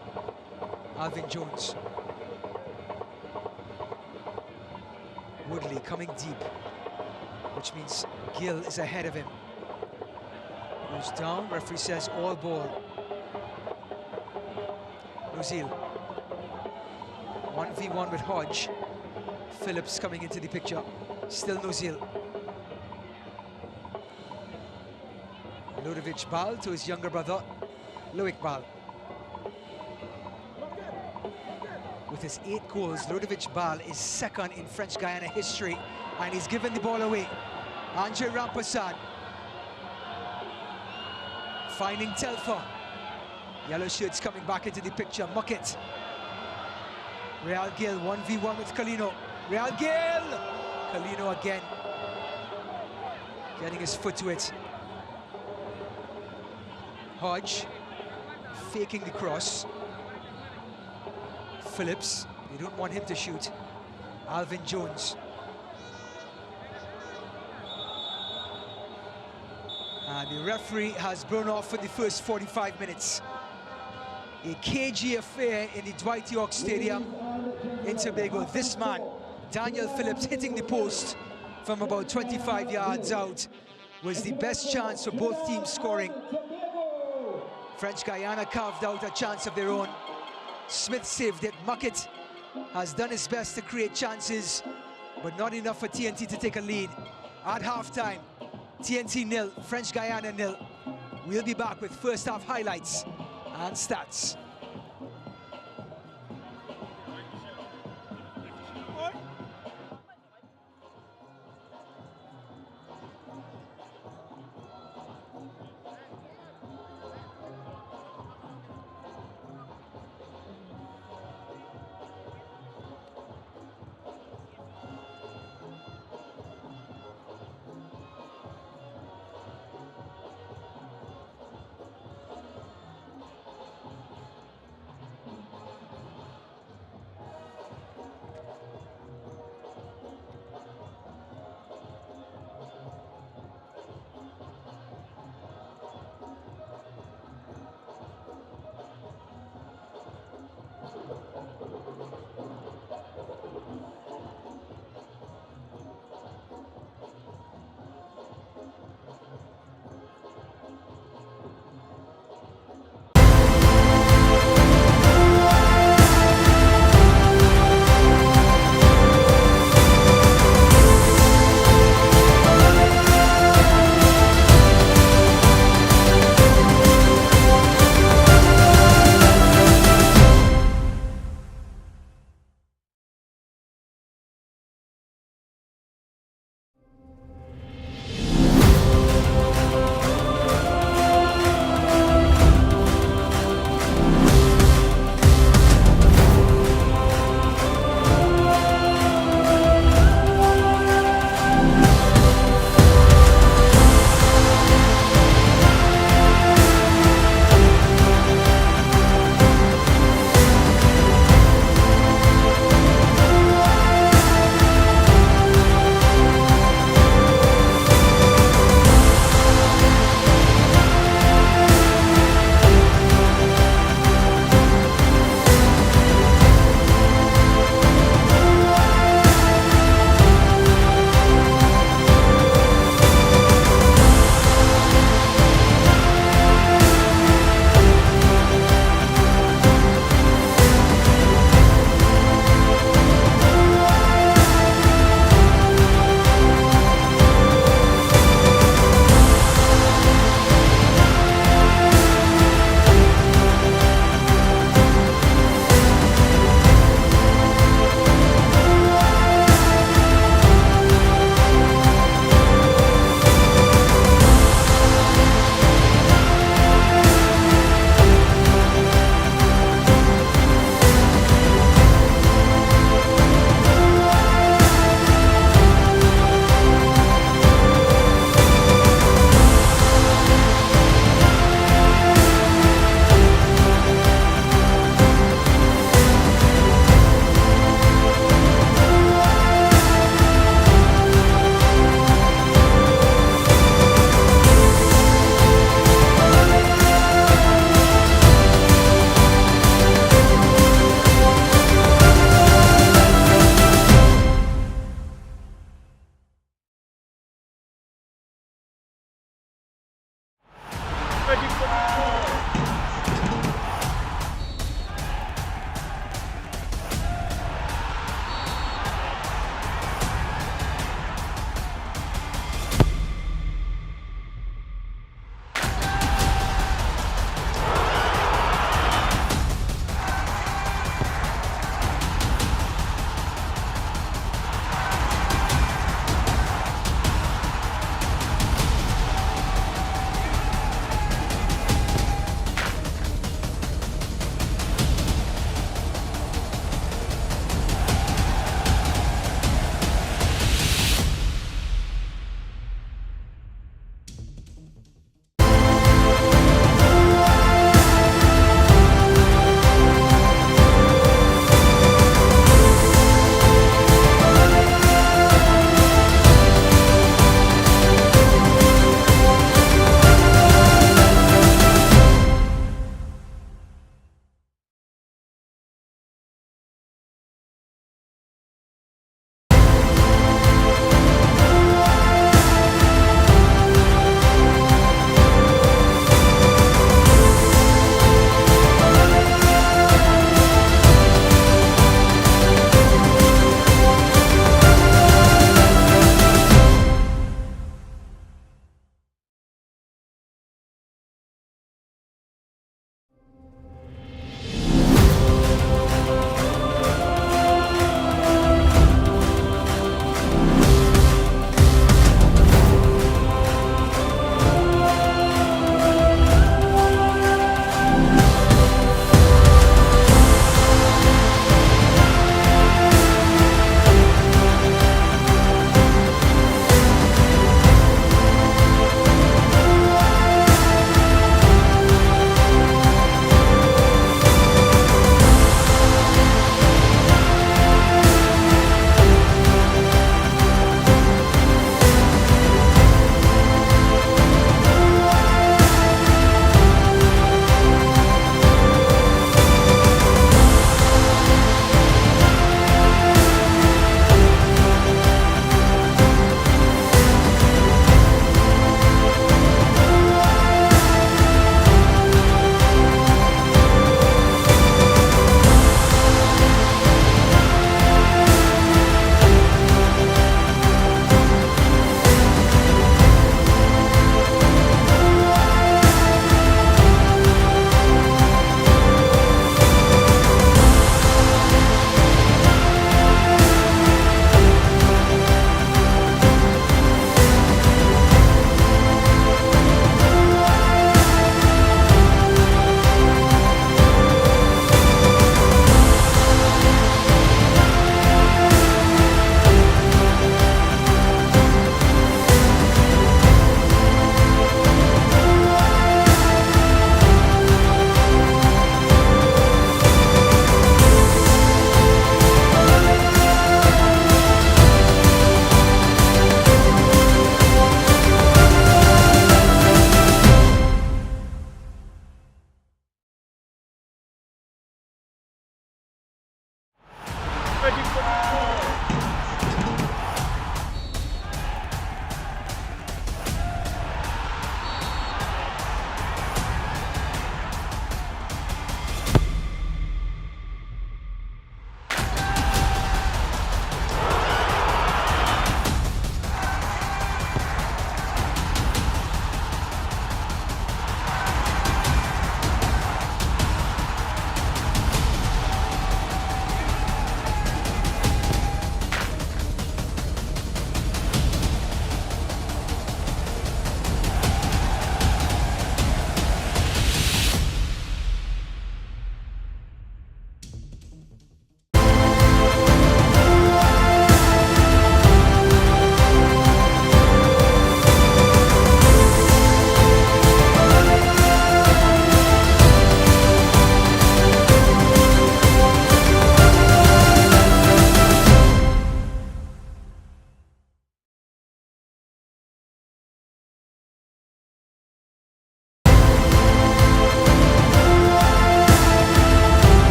Alvin Jones. Woodley coming deep, which means Gill is ahead of him. Goes down, referee says all ball. Nozil. 1v1 with Hodge. Phillips coming into the picture. Still Nozil. Ludovic Ball to his younger brother, Loic Ball. With his 8 goals, Ludovic Ball is second in French Guiana history, and he's given the ball away. Andre Rampersad finding Telfer. Yellow shirts coming back into the picture. Muckett. Real Gill 1v1 with Kalino. Real Gill! Kalino again. Getting his foot to it. Hodge faking the cross. Phillips, they don't want him to shoot. Alvin Jones. And the referee has blown off for the first 45 minutes. A cagey affair in the Dwight Yorke Stadium in Tobago. This man, Daniel Phillips, hitting the post from about 25 yards out, was the best chance for both teams scoring. French Guiana carved out a chance of their own. Smith saved it. Muckett has done his best to create chances, but not enough for TNT to take a lead. At halftime, TNT 0, French Guiana 0. We'll be back with first half highlights and stats.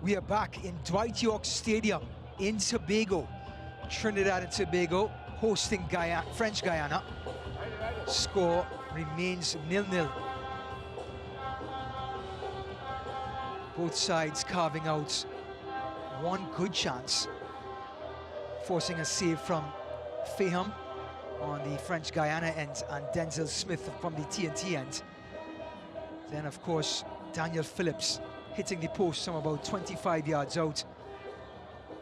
We are back in Dwight Yorke Stadium in Tobago. Trinidad and Tobago hosting French Guiana. Score remains 0-0. Both sides carving out one good chance, forcing a save from Faham on the French Guiana end and Denzel Smith from the TNT end. Then, of course, Daniel Phillips hitting the post from about 25 yards out.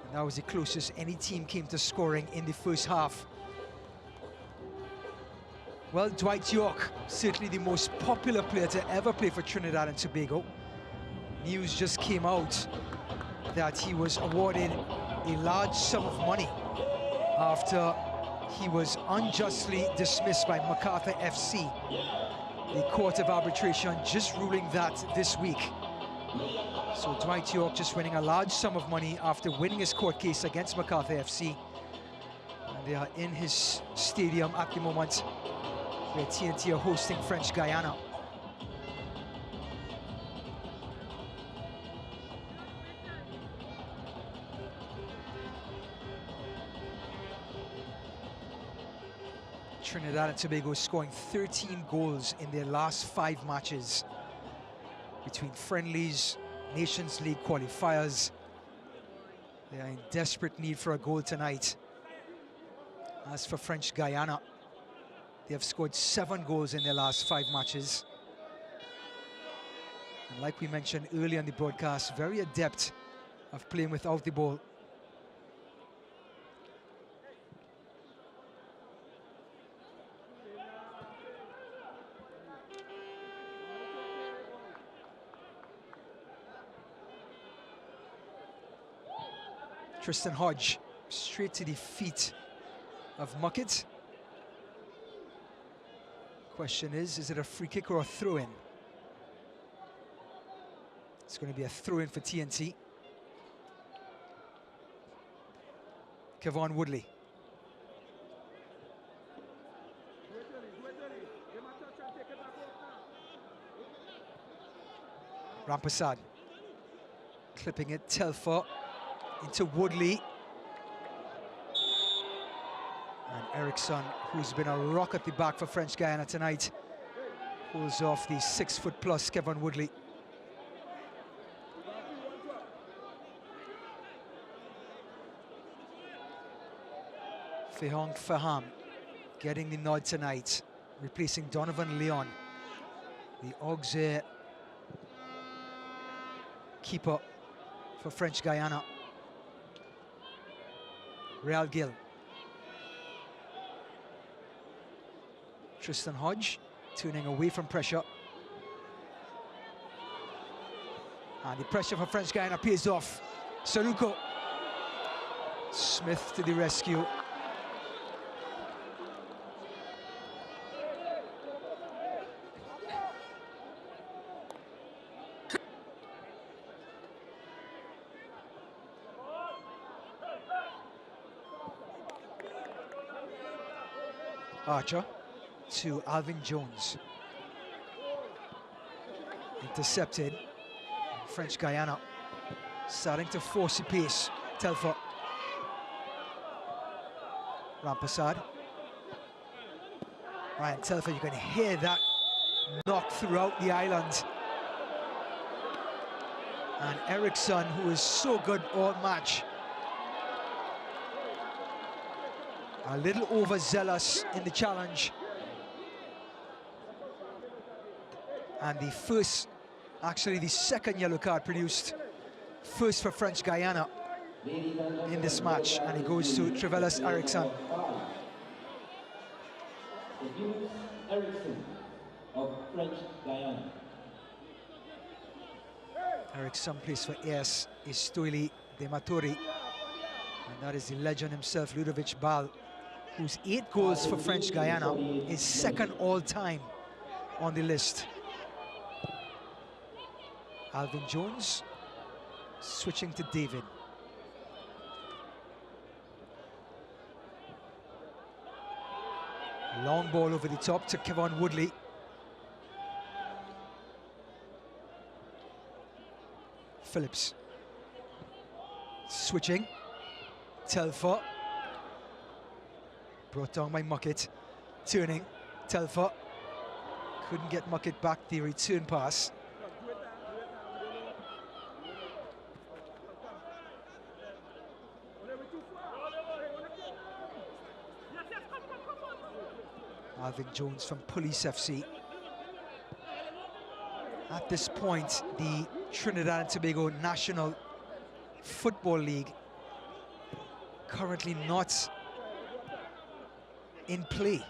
And that was the closest any team came to scoring in the first half. Well, Dwight Yorke, certainly the most popular player to ever play for Trinidad and Tobago. News just came out that he was awarded a large sum of money after he was unjustly dismissed by MacArthur FC. The Court of Arbitration just ruling that this week. So Dwight Yorke just winning a large sum of money after winning his court case against MacArthur FC. And they are in his stadium at the moment, where TNT are hosting French Guiana. Trinidad and Tobago scoring 13 goals in their last 5 matches between friendlies, Nations League qualifiers. They are in desperate need for a goal tonight. As for French Guiana, they have scored 7 goals in their last 5 matches. And like we mentioned earlier in the broadcast, very adept of playing without the ball. Tristan Hodge straight to the feet of Muckett. Question is it a free kick or a throw-in? It's going to be a throw-in for TNT. Kevon Woodley. Rampasad. Clipping it, Telfer into Woodley. And Eriksson, who's been a rock at the back for French Guiana tonight, pulls off the 6' plus Kevon Woodley. Fehong Faham getting the nod tonight, replacing Donovan Leon, the Auxerre keeper for French Guiana. Real Gill. Tristan Hodge turning away from pressure. And the pressure for French Guiana pays off. Saruko. Smith to the rescue. Archer to Alvin Jones. Intercepted. French Guiana starting to force the pace. Telfer. Rampasad. Ryan Telfer, you can hear that knock throughout the island. And Eriksson, who is so good all match, a little overzealous in the challenge. And the first, actually the second yellow card produced, first for French Guiana in this match, and it goes to Trevelus Eriksson. Eriksson of French Guiana. Eriksson plays for AS Estoile de Matori, and that is the legend himself, Ludovic Bal, whose 8 goals for French Guiana is second all-time on the list. Alvin Jones switching to David. Long ball over the top to Kevon Woodley. Phillips. Switching. Telfer. Brought down by Muckett. Turning. Telfer. Couldn't get Muckett back the return pass. Alvin Jones from Police FC. At this point, the Trinidad and Tobago National Football League currently not in play.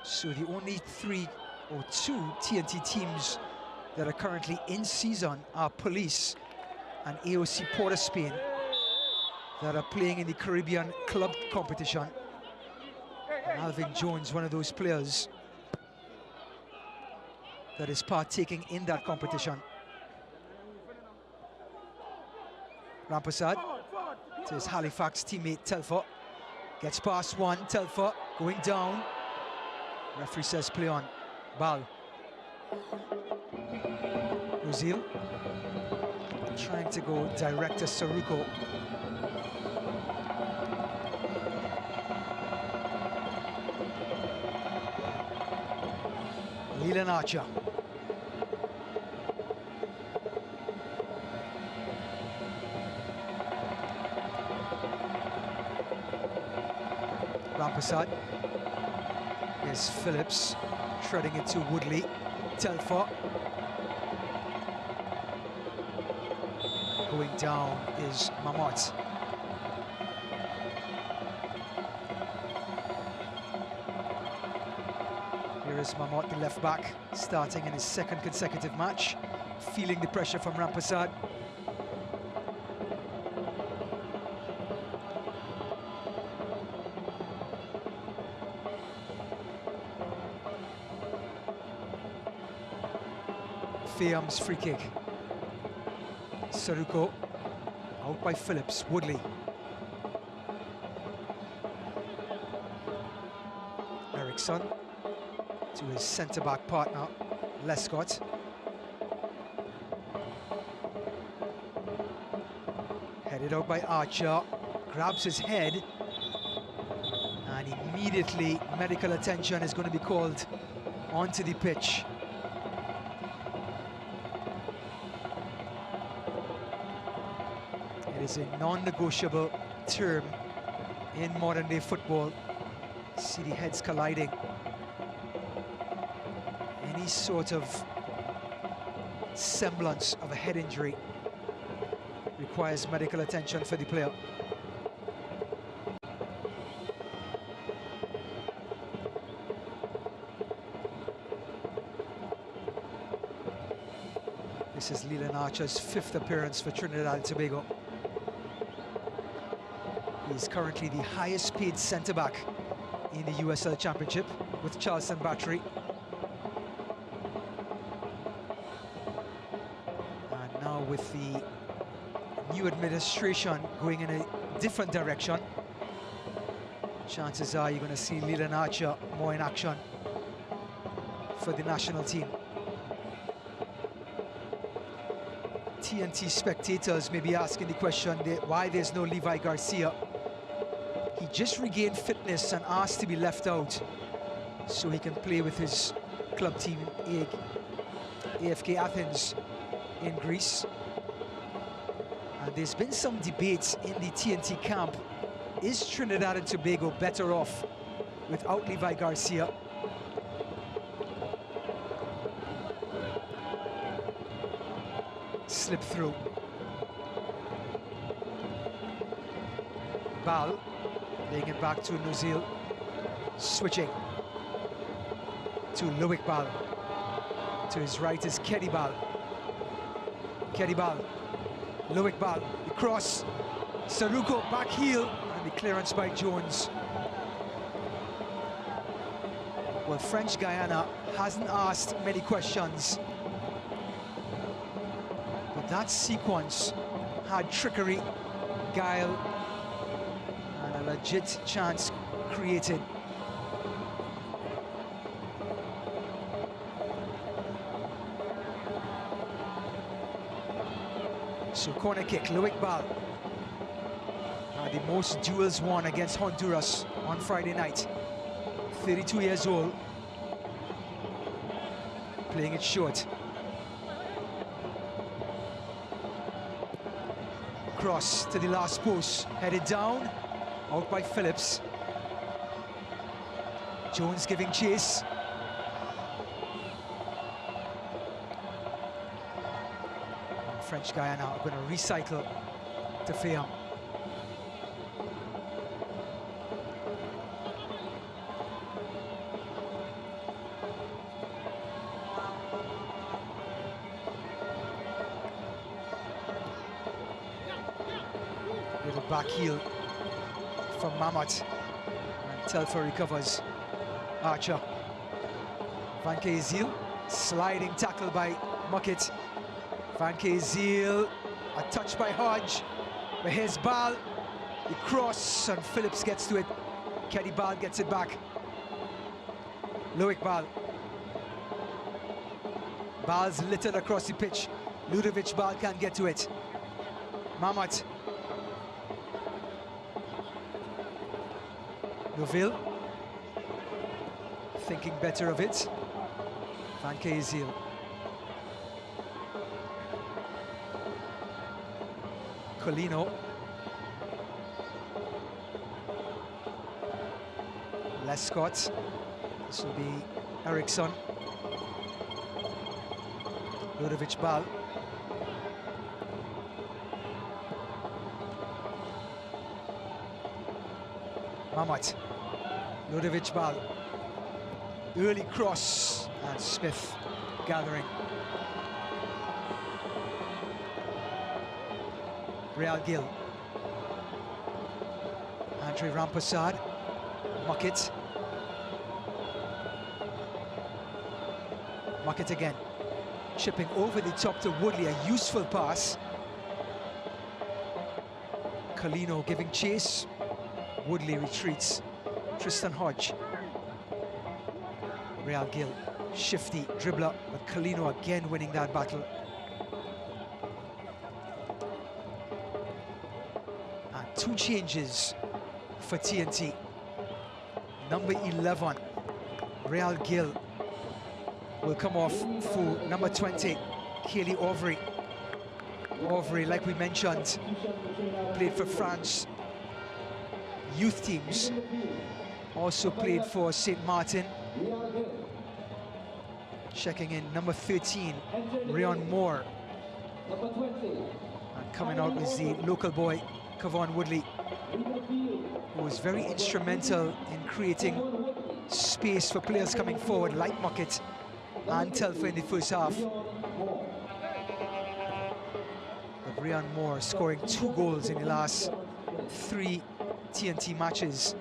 So the only 3 or 2 TNT teams that are currently in season are Police and AOC Port of Spain that are playing in the Caribbean Club competition. And Alvin Jones, one of those players that is partaking in that competition. Rampersad to his Halifax teammate Telfer. Gets past one, Telfer going down. Referee says play on. Ball. Ozil trying to go direct to Saruko. Leland Archer. Rampersad. Here's Phillips treading it to Woodley. Telfer. Going down is Mamot. Here is Mamot, the left back, starting in his 2nd consecutive match, feeling the pressure from Rampersad. Fiam's free kick. Saruko out by Phillips. Woodley. Eriksson to his centre-back partner, Lescott. Headed out by Archer. Grabs his head. And immediately medical attention is going to be called onto the pitch. It is a non-negotiable term in modern-day football. See the heads colliding. Any sort of semblance of a head injury requires medical attention for the player. This is Leland Archer's 5th appearance for Trinidad and Tobago. He's currently the highest paid centre-back in the USL Championship with Charleston Battery. And now with the new administration going in a different direction, chances are you're going to see Leland Archer more in action for the national team. TNT spectators may be asking the question why there's no Levi Garcia. He just regained fitness and asked to be left out so he can play with his club team AFK Athens in Greece. And there's been some debates in the TNT camp. Is Trinidad and Tobago better off without Levi Garcia? Slip through. Ball. Laying it back to Nuzil. Switching to Loic Ball. To his right is Keddy Ball. Keddy Ball. Loic Ball. The cross. Saruko back heel. And the clearance by Jones. Well, French Guiana hasn't asked many questions. But that sequence had trickery, guile, and a legit chance created. So corner kick, Loic Bal. The most duels won against Honduras on Friday night. 32 years old. Playing it short. Cross to the last post, headed down, out by Phillips. Jones giving chase. French Guiana are going to recycle to Fayam. Little back heel from Mamat, and Telfer recovers. Archer. Van Keziel, sliding tackle by Muckett. Van Keziel, a touch by Hodge. But here's Bal, the cross, and Phillips gets to it. Keddy Bal gets it back. Loic Bal. Bal's littered across the pitch. Ludovic Bal can't get to it. Mamat. Noville. Thinking better of it. Van Keziel. Colino. Lescott. This will be Eriksson. Ludovic Bal. Mamat. Ludovic Bal. Early cross, and Smith gathering. Real Gil. Andre Rampassad. Muckett. Muckett again. Chipping over the top to Woodley, a useful pass. Colino giving chase. Woodley retreats. Tristan Hodge. Real Gil, shifty dribbler, but Colino again winning that battle. And two changes for TNT. Number 11, Real Gil, will come off for number 20, Kaylee Auvry. Auvry, like we mentioned, played for France youth teams, also played for St. Martin. Checking in, number 13, Rion Moore. And coming out is the local boy, Kevon Woodley, who was very instrumental in creating space for players coming forward, like Muckett and Telfer in the first half. But Rion Moore scoring 2 goals in the last 3 TNT matches.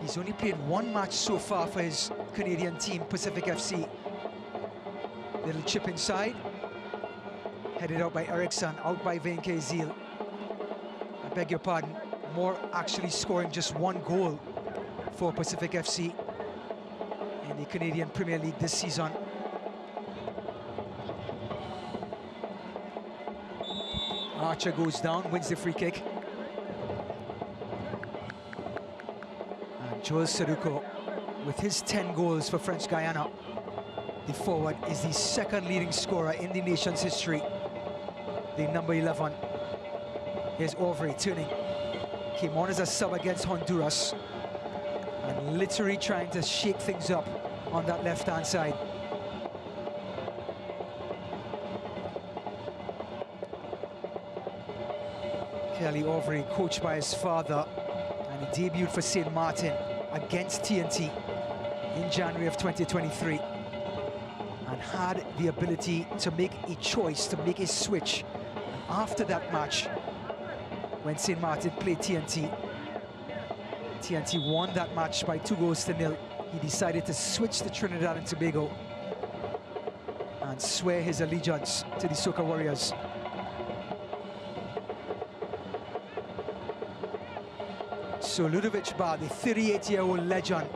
He's only played 1 match so far for his Canadian team, Pacific FC. Little chip inside. Headed out by Eriksson, out by Van Keziel. I beg your pardon. Moore actually scoring just 1 goal for Pacific FC in the Canadian Premier League this season. Archer goes down, wins the free kick. Joel Seruko, with his 10 goals for French Guiana, the forward is the 2nd leading scorer in the nation's history. The number 11. Here's Auvry turning. Came on as a sub against Honduras and literally trying to shake things up on that left-hand side. Kelly Auvry, coached by his father, and he debuted for St. Martin against TNT in January of 2023 and had the ability to make a choice, to make a switch. And after that match, when St. Martin played TNT won that match by 2-0. He decided to switch to Trinidad and Tobago and swear his allegiance to the Soca Warriors. So Ludovic Bal, the 38-year-old legend,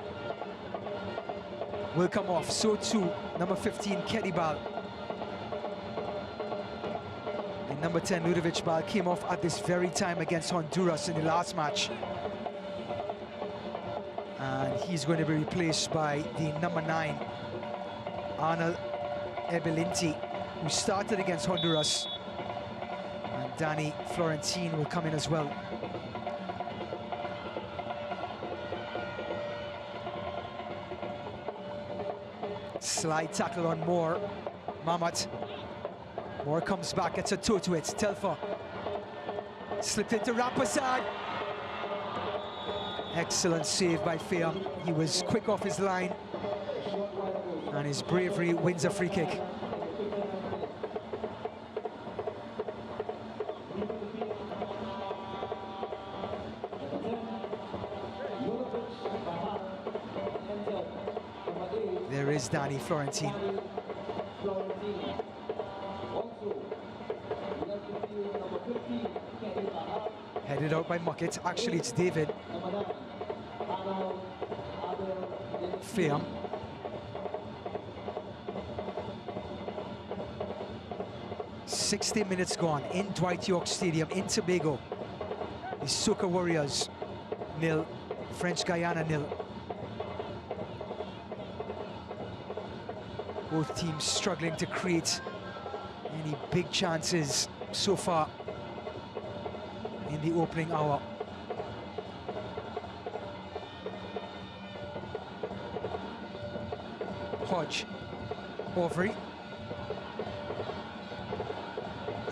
will come off. So too, number 15, Keddy Bal. Number 10 Ludovic Bal came off at this very time against Honduras in the last match. And he's going to be replaced by the number 9, Arnold Ebelinti, who started against Honduras. And Danny Florentine will come in as well. Slide tackle on Moore. Mamat. Moore comes back, gets a toe to it. Telfer slipped into Rampasad. Excellent save by Feam. He was quick off his line, and his bravery wins a free kick. There is Danny Florentine. Headed out by Muckett. Actually, it's David Feam. "60 minutes gone in Dwight Yorke Stadium in Tobago. The Soca Warriors 0, French Guiana 0. Both teams struggling to create any big chances so far in the opening hour. Hodge, Overy,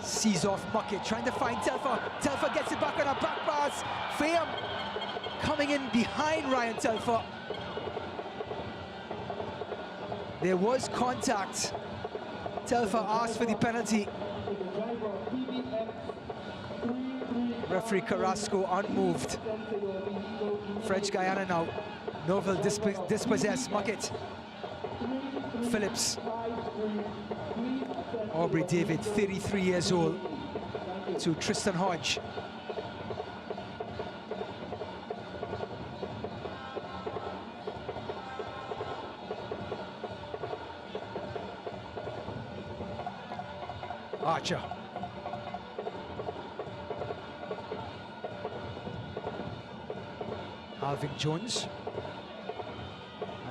sees off Muckett, trying to find Telfer. Telfer gets it back on a back pass. Feam coming in behind Ryan Telfer. There was contact. Telfer asked for the penalty. Referee Carrasco unmoved. French Guiana now. Noville dispossessed. Muckett. Phillips. Aubrey David, 33 years old, to Tristan Hodge. Archer. Alvin Jones.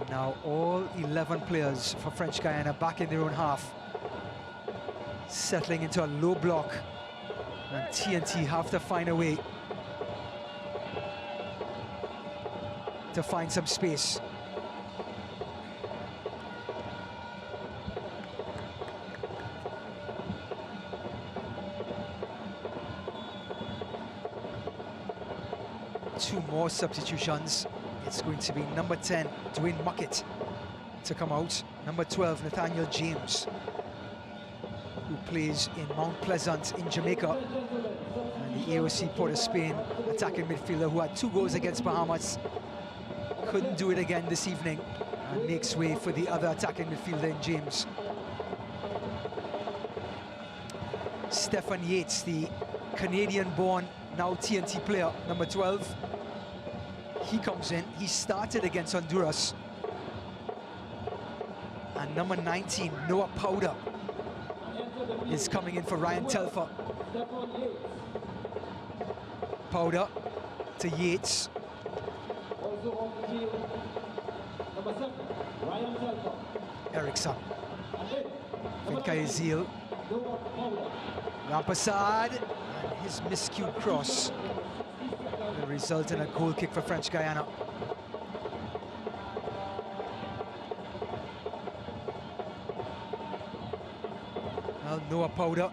And now all 11 players for French Guiana back in their own half, settling into a low block, and TNT have to find a way to find some space. Two more substitutions. It's going to be number 10, Dwayne Muckett, to come out. Number 12, Nathaniel James, who plays in Mount Pleasant in Jamaica. And the AOC Port of Spain attacking midfielder who had 2 goals against Bahamas. Couldn't do it again this evening, and makes way for the other attacking midfielder in James. Stefan Yates, the Canadian-born, now TNT player, number 12. He comes in. He started against Honduras. And number 19, Noah Powder, is coming in for Ryan Telfer. Powder to Yates. Eriksson. Finkayezil. Rampasad. And his miscued cross will result in a goal kick for French Guiana. Well, Noah Powder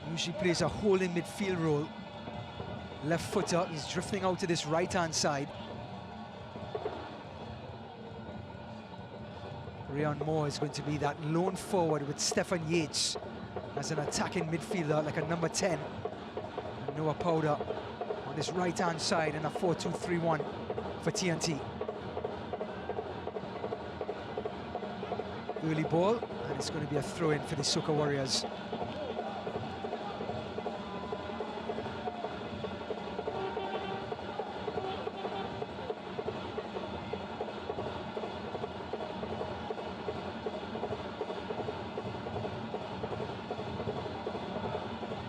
usually plays a holding midfield role. Left footer, he's drifting out to this right-hand side. Rion Moore is going to be that lone forward with Stefan Yates as an attacking midfielder, like a number 10. And Noah Powder on this right-hand side in a 4-2-3-1 for TNT. Early ball, and it's going to be a throw-in for the Soca Warriors.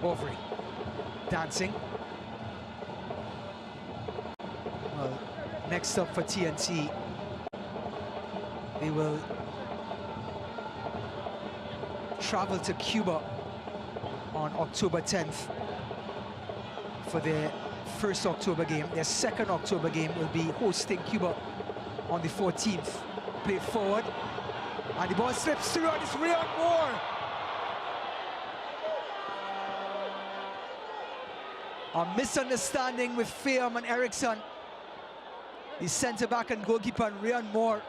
Aubrey dancing. Well, next up for TNT, they will travel to Cuba on October 10th for their first October game. Their second October game will be hosting Cuba on the 14th. Played forward, and the ball slips through, and it's Ryan Moore. A misunderstanding with Feam and Eriksson. The centre-back and goalkeeper, and Ryan Moore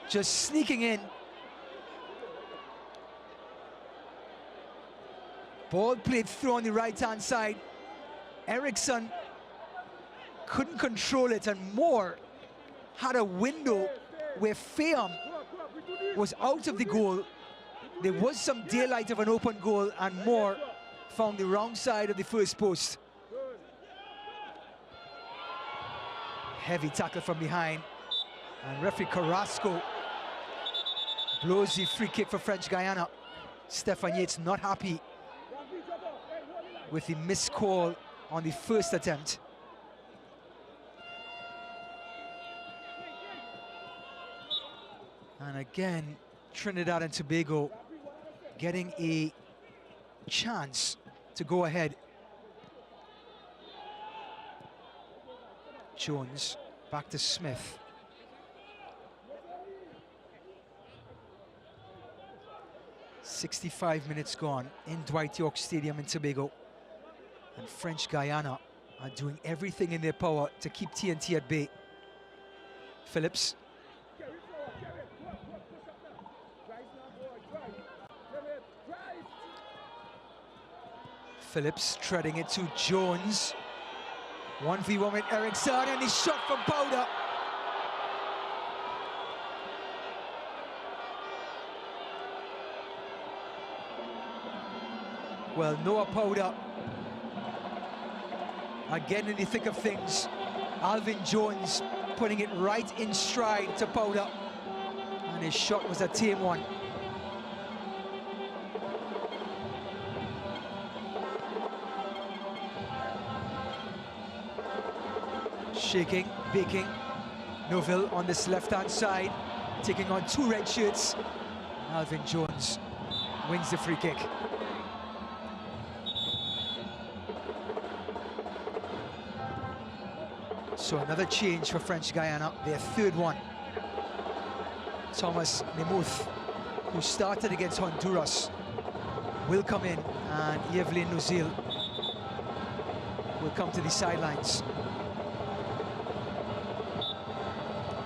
just sneaking in. Ball played through on the right-hand side. Eriksson couldn't control it, and Moore had a window where Feam was out of the goal. There was some daylight of an open goal, and Moore found the wrong side of the first post. Heavy tackle from behind, and referee Carrasco blows the free kick for French Guiana. Stefan Yates not happy with the missed call on the first attempt. And again, Trinidad and Tobago getting a chance to go ahead. Jones back to Smith. "65 minutes gone in Dwight Yorke Stadium in Tobago, and French Guiana are doing everything in their power to keep TNT at bay." Phillips. Phillips treading it to Jones. 1v1 with Eriksson, and he shot from Powder. Well, Noah Powder again in the thick of things. Alvin Jones putting it right in stride to Powder, and his shot was a tame one. Shaking, baking. Noville on this left-hand side, taking on two red shirts. Alvin Jones wins the free kick. So another change for French Guiana, their third one. Thomas Nemouth, who started against Honduras, will come in, and Yevlin Nozil will come to the sidelines.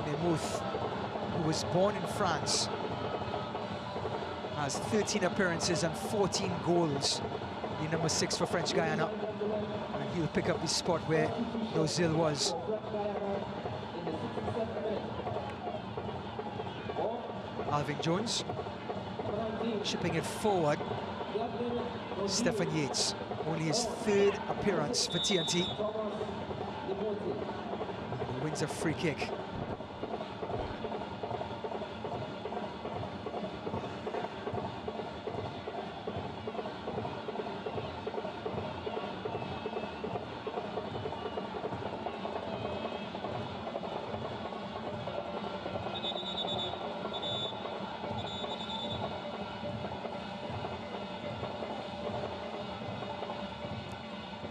Nemouth, who was born in France, has 13 appearances and 14 goals. The number 6 for French Guiana, and he'll pick up the spot where Nozil was. Alvin Jones chipping it forward. Stefan Yates, only his third appearance for TNT, and he wins a free kick.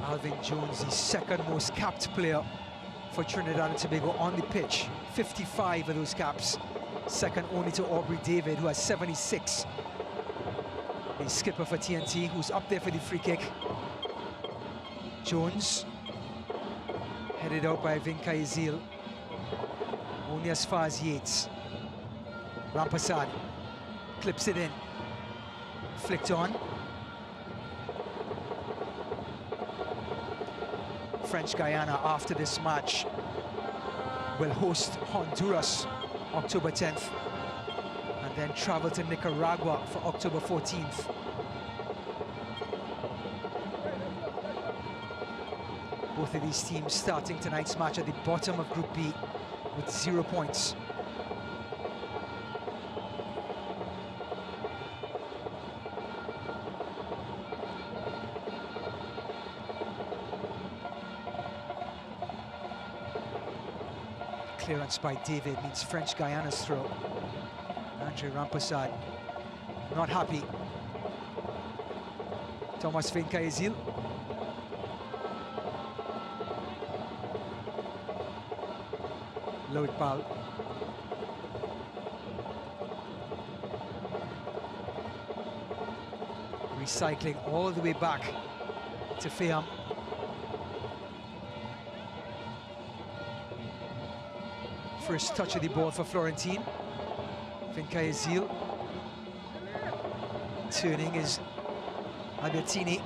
Alvin Jones, the second most capped player for Trinidad and Tobago on the pitch. 55 of those caps, second only to Aubrey David, who has 76. The skipper for TNT, who's up there for the free kick. Jones, headed out by Vinca Ezil, only as far as Yates. Rampasad clips it in, flicked on. French Guiana, after this match, will host Honduras October 10th, and then travel to Nicaragua for October 14th. Both of these teams starting tonight's match at the bottom of Group B with 0 points. clearance by David means French Guiana's throw. Andre Rampersad not happy. Thomas Fincaizil. Low ball. Recycling all the way back to Fiam. First touch of the ball for Florentine. Fincaizil. Turning is Albertini.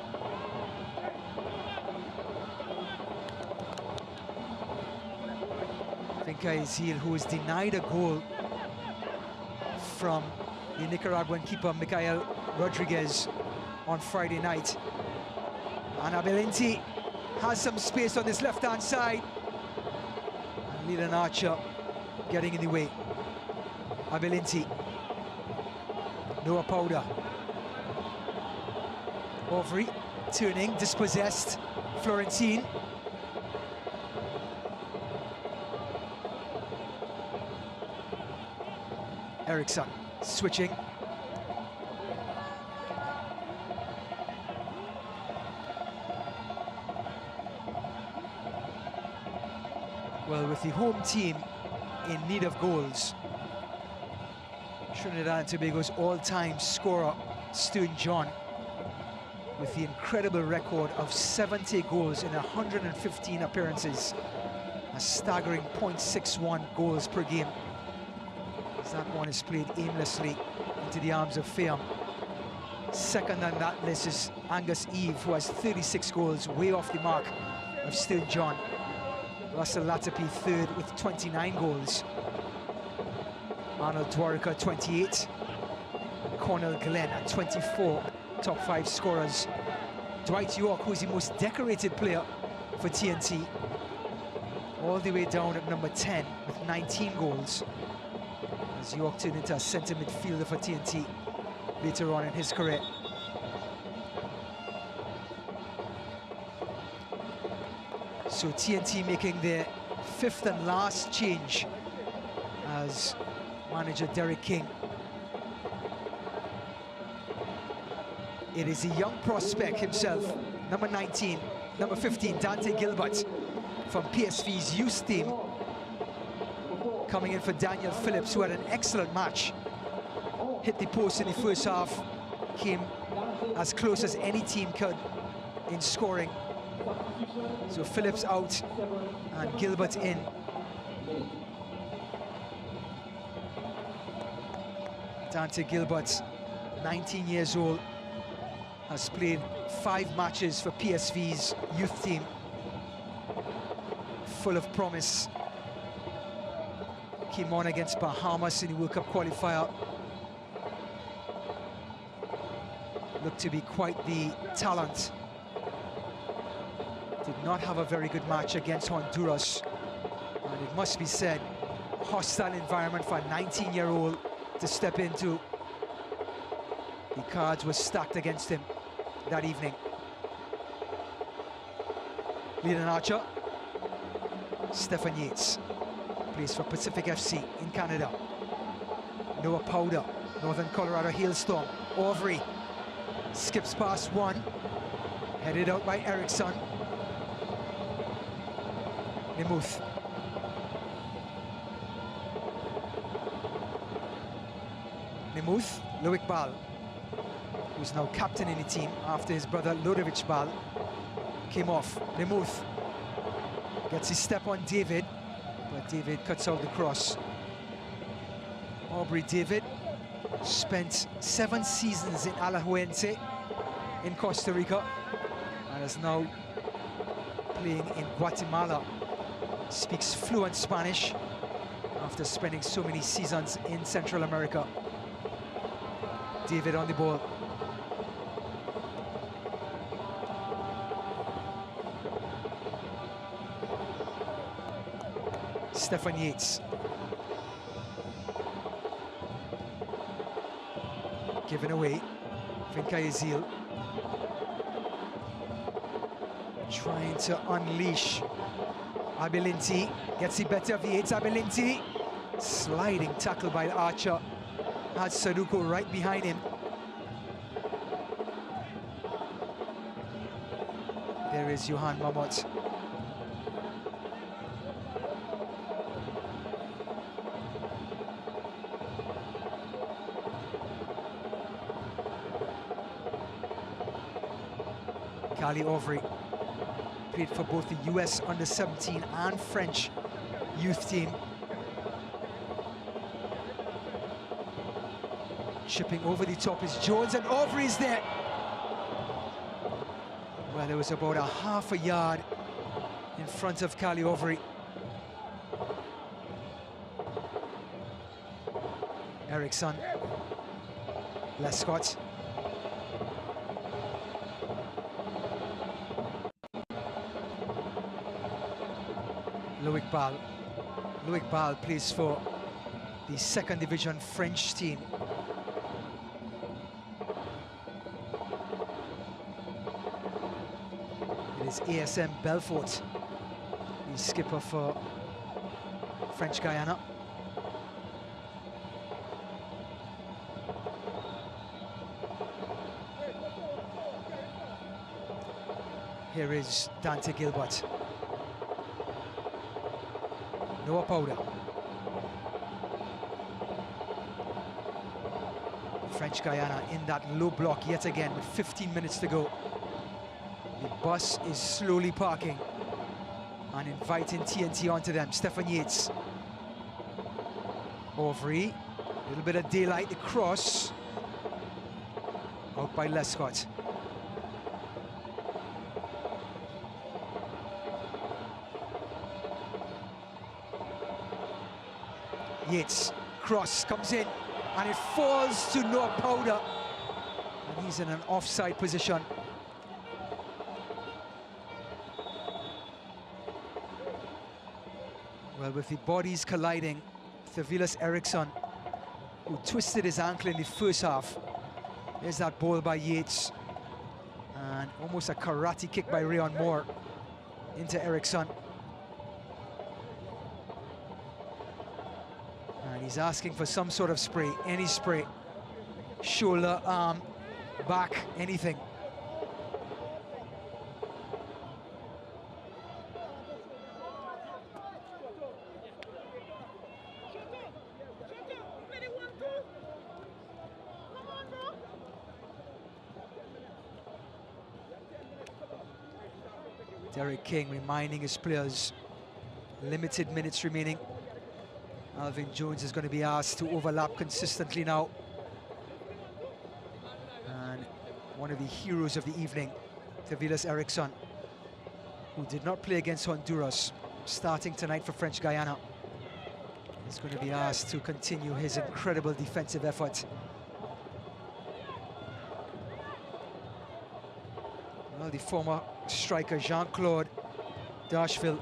Fincaizil, who was denied a goal from the Nicaraguan keeper Mikael Rodriguez on Friday night. And Abelinti has some space on this left-hand side. And Leland Archer getting in the way. Abelinti. Noah Powder. Overy turning, dispossessed. Florentine. Eriksson switching. Well, with the home team in need of goals, Trinidad and Tobago's all-time scorer, Stu John, with the incredible record of 70 goals in 115 appearances, a staggering 0.61 goals per game. As that one is played aimlessly into the arms of Fiam. Second on that list is Angus Eve, who has 36 goals, way off the mark of Stu John. Russell Latapi third with 29 goals. Arnold Dwarka 28. Cornel Glenn at 24. Top 5 scorers. Dwight Yorke, who's the most decorated player for TNT, all the way down at number 10 with 19 goals. As Yorke turned into a centre midfielder for TNT later on in his career. So TNT making their 5th and last change as manager Derek King. It is a young prospect himself, number 19, number 15, Dante Gilbert from PSV's youth team, coming in for Daniel Phillips, who had an excellent match. Hit the post in the first half, came as close as any team could in scoring. So Phillips out and Gilbert in. Dante Gilbert, 19 years old, has played 5 matches for PSV's youth team. Full of promise. Came on against Bahamas in the World Cup qualifier. Looked to be quite the talent. Did not have a very good match against Honduras. And it must be said, hostile environment for a 19-year-old to step into. The cards were stacked against him that evening. Leland Archer. Stefan Yates plays for Pacific FC in Canada. Noah Powder, Northern Colorado Hailstorm. Overy skips past one, headed out by Eriksson. Nemuth. Nemuth, Loic Bal, who's now captain in the team after his brother Ludovic Bal came off. Nemuth gets his step on David, but David cuts out the cross. Aubrey David spent 7 seasons in Alajuelense in Costa Rica and is now playing in Guatemala. Speaks fluent Spanish after spending so many seasons in Central America. David on the ball. Stefan Yates. Given away. Fincaizil trying to unleash Abilinti gets the better of Yates. Abilinti, sliding tackle by the Archer. Has Saduko right behind him. There is Johan Mamot. Kali Ovry played for both the US under-17 and French youth team. Chipping over the top is Jones, and Ovry is there. Well, there was about a half a yard in front of Kali Ovry. Eriksson, Lescott. Loic Bal. Loic Bal plays for the second division French team. It is ASM Belfort, the skipper for French Guiana. Here is Dante Gilbert. Noah Powder. French Guiana in that low block yet again with 15 minutes to go. The bus is slowly parking and inviting TNT onto them. Stefan Yates. Ovry, a little bit of daylight, the cross. Out by Lescott. Yates, cross comes in, and it falls to Noah Powder. And he's in an offside position. Well, with the bodies colliding, Thavilas Eriksson, who twisted his ankle in the first half. There's that ball by Yates. And almost a karate kick by Rayon Moore into Eriksson. And he's asking for some sort of spray, any spray. Shoulder, arm, back, anything. Derek King reminding his players, limited minutes remaining. Alvin Jones is going to be asked to overlap consistently now. And one of the heroes of the evening, Thavilas Eriksson, who did not play against Honduras, starting tonight for French Guiana, is going to be asked to continue his incredible defensive effort. Well, the former striker Jean-Claude Dashville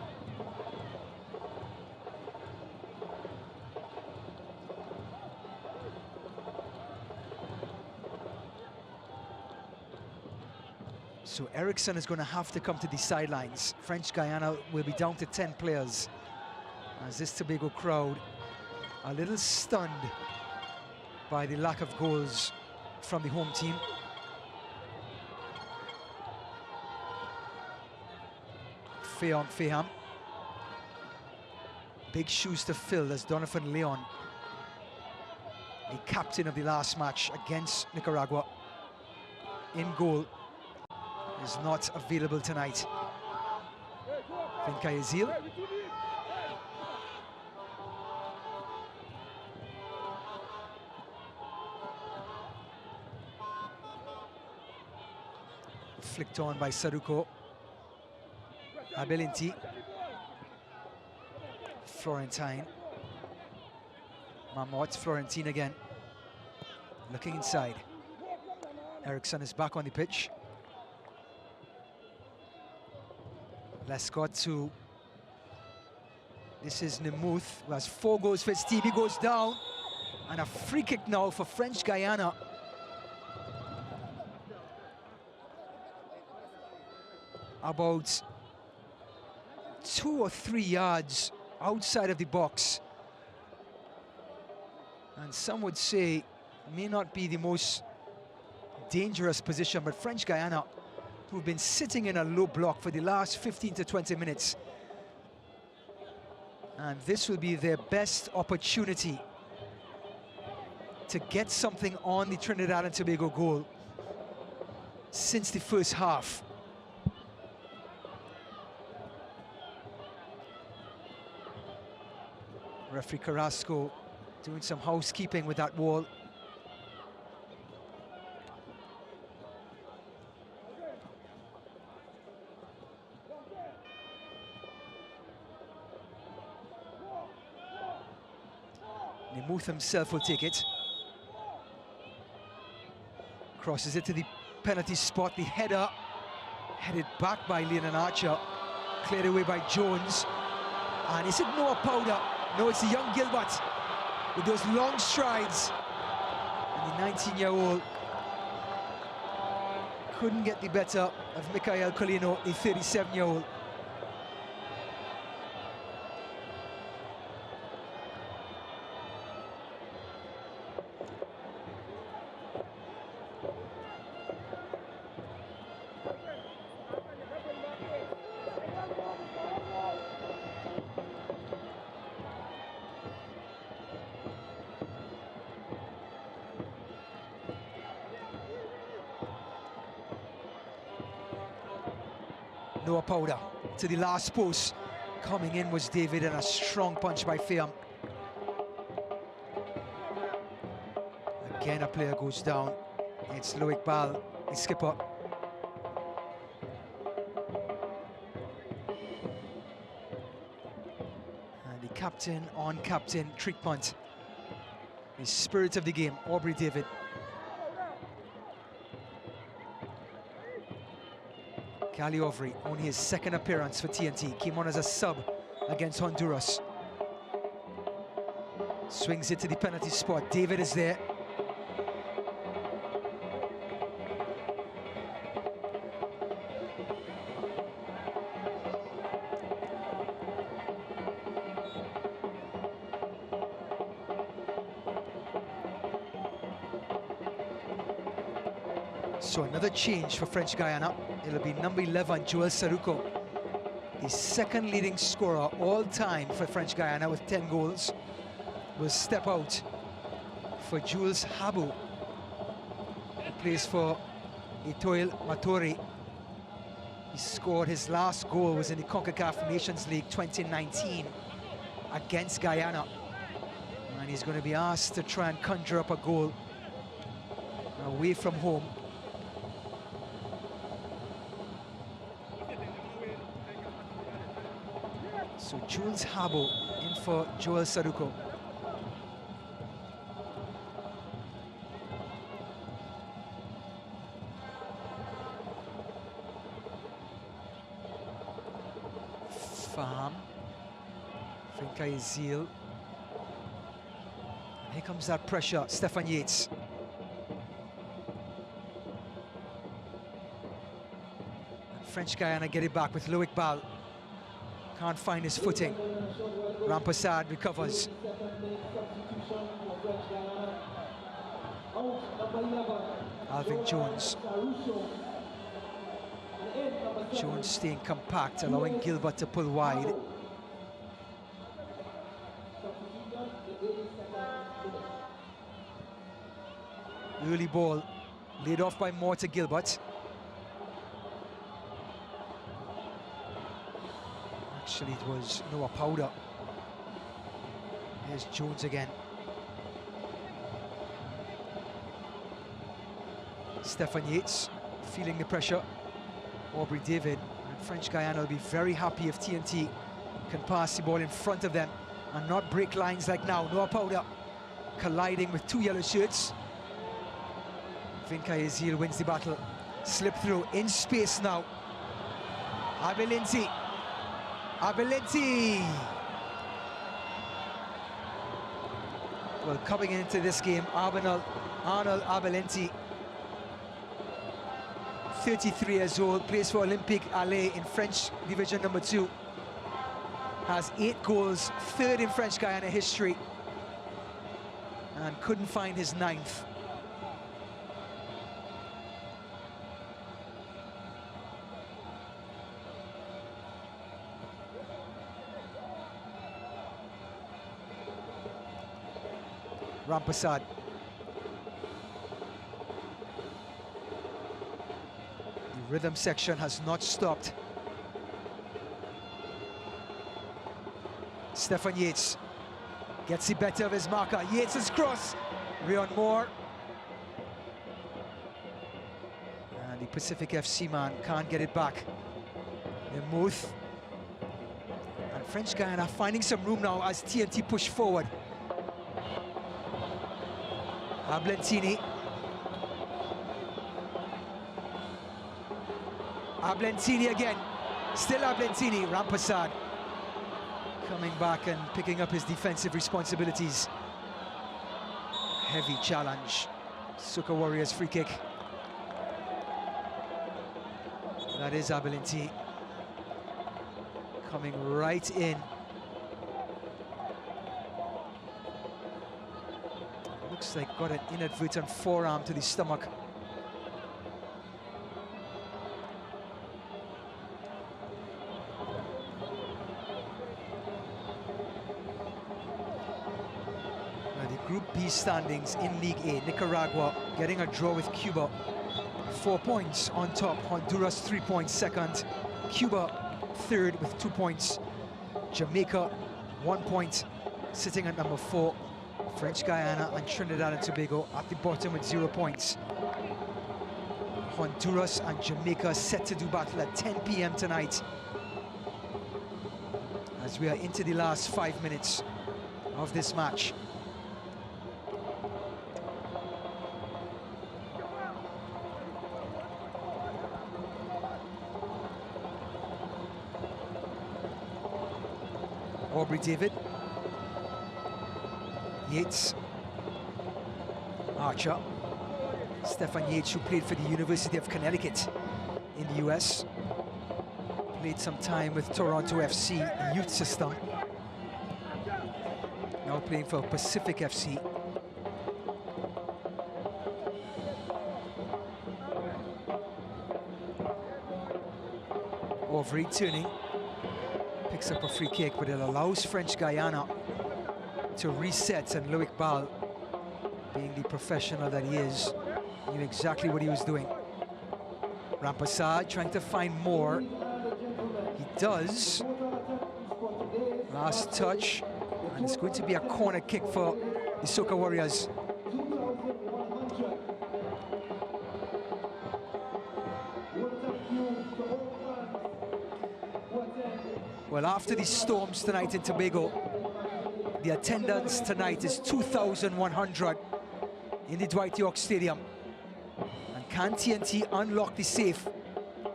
so Eriksson is going to have to come to the sidelines. French Guiana will be down to 10 players as this Tobago crowd a little stunned by the lack of goals from the home team. Fayong Faham. Big shoes to fill as Donovan Leon, the captain of the last match against Nicaragua, in goal, is not available tonight. Finkayezil. Flicked on by Saduko. Abilinti. Florentine. Mamot, Florentine again. Looking inside. Eriksson is back on the pitch. Lescott to... This is Nemuth, who has 4 goals for his team. He goes down. And a free kick now for French Guiana. About 2 or 3 yards outside of the box. And some would say may not be the most dangerous position, but French Guiana, who've been sitting in a low block for the last 15 to 20 minutes. And this will be their best opportunity to get something on the Trinidad and Tobago goal since the first half. Referee Carrasco doing some housekeeping with that wall. Nemuth himself will take it. Crosses it to the penalty spot. The header headed back by Leonin Archer, cleared away by Jones. And is it Noah Powder? No, it's the young Gilbert with those long strides. And the 19-year-old couldn't get the better of Michael Colino, the 37-year-old. Noah Powder to the last post. Coming in was David, and a strong punch by Fiam. Again, a player goes down. It's Loic Bal, the skipper. And the captain on captain treatment. The spirit of the game, Aubrey David. Galiovri, only his second appearance for TNT, came on as a sub against Honduras. Swings it to the penalty spot. David is there. So another change for French Guiana. It'll be number 11, Joel Saruco, the second leading scorer all time for French Guiana with 10 goals, will step out for Jules Habu, who plays for Etoile Matori. He scored his last goal was in the Concacaf Nations League 2019 against Guyana. And he's going to be asked to try and conjure up a goal away from home. So Jules Habo in for Joel Saruco. Faham. Finca Ezil. And here comes that pressure, Stefan Yates. And French Guiana get it back with Loic Bal. Can't find his footing. Rampassad recovers. Alvin Jones. Jones staying compact, allowing Gilbert to pull wide. Early ball laid off by Moore to Gilbert. Actually, it was Noah Powder. Here's Jones again. Stefan Yates feeling the pressure. Aubrey David. And French Guiana will be very happy if TNT can pass the ball in front of them and not break lines like now. Noah Powder colliding with 2 yellow shirts. Finca Ezil wins the battle. Slip through in space now. Abelinti. Abelinti. Well, coming into this game, Arnold Abelinti, 33 years old, plays for Olympique Alley in French Division number 2. has 8 goals, 3rd in French Guiana history, and couldn't find his 9th. Rampasad. The rhythm section has not stopped. Stefan Yates gets the better of his marker. Yates' cross. Rion Moore. And the Pacific FC man can't get it back. Muth. And French Guiana finding some room now as TNT push forward. Ablentini. Ablentini again. Still Ablentini. Rampasad coming back and picking up his defensive responsibilities. Heavy challenge. Suka Warriors free kick. That is Ablentini coming right in. Looks like got an inadvertent forearm to the stomach. Now the Group B standings in League A, Nicaragua getting a draw with Cuba. 4 points on top, Honduras 3 points second, Cuba third with 2 points, Jamaica 1 point, sitting at number 4. French Guiana and Trinidad and Tobago at the bottom with 0 points. Honduras and Jamaica set to do battle at 10 p.m. tonight, as we are into the last 5 minutes of this match. Aubrey David. Yates, Archer, Stefan Yates, who played for the University of Connecticut in the US, played some time with Toronto FC youth system, now playing for Pacific FC. Aubrey turning, picks up a free kick, but it allows French Guiana to reset, and Loic Bal, being the professional that he is, knew exactly what he was doing. Rampasad trying to find more. He does. Last touch, and it's going to be a corner kick for the Soca Warriors. Well, after the storms tonight in Tobago, the attendance tonight is 2,100 in the Dwight Yorke Stadium. And can TNT unlock the safe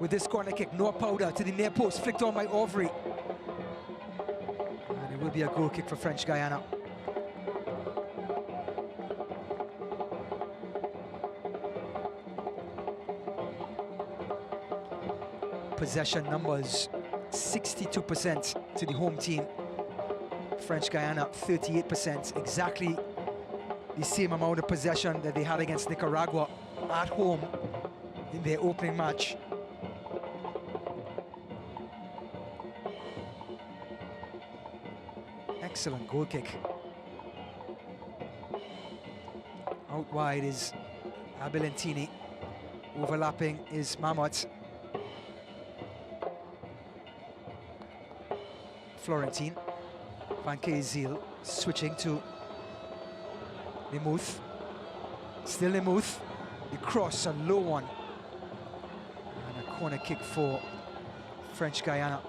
with this corner kick? No powder to the near post, flicked on by Aubrey. And it will be a goal kick for French Guiana. Possession numbers, 62% to the home team. French Guiana 38%, exactly the same amount of possession that they had against Nicaragua at home in their opening match. Excellent goal kick. Out wide is Ablentini, overlapping is Mamot. Florentine. Van Keizil switching to Nemuth. Still Nemuth. The cross, a low one. And a corner kick for French Guiana.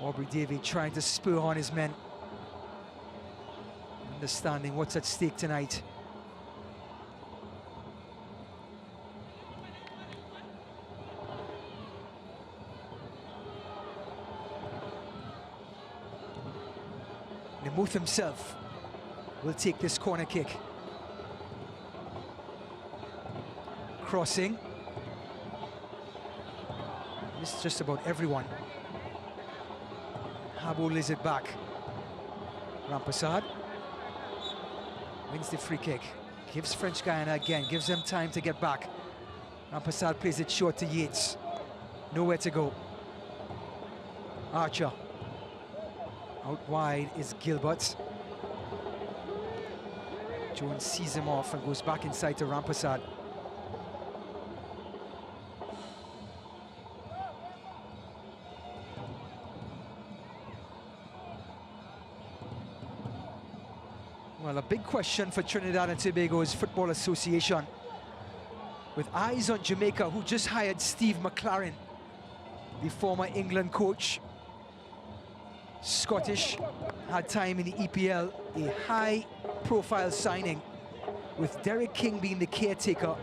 Aubrey David trying to spur on his men, understanding what's at stake tonight. Nemuth himself will take this corner kick. Crossing. Missed just about everyone. Habo lays it back. Rampasad wins the free kick. Gives French Guiana again, gives them time to get back. Rampasad plays it short to Yates. Nowhere to go. Archer. Out wide is Gilbert. Jones sees him off and goes back inside to Rampasad. Well, a big question for Trinidad and Tobago's Football Association, with eyes on Jamaica, who just hired Steve McLaren, the former England coach. Scottish, had time in the EPL, a high-profile signing, with Derek King being the caretaker.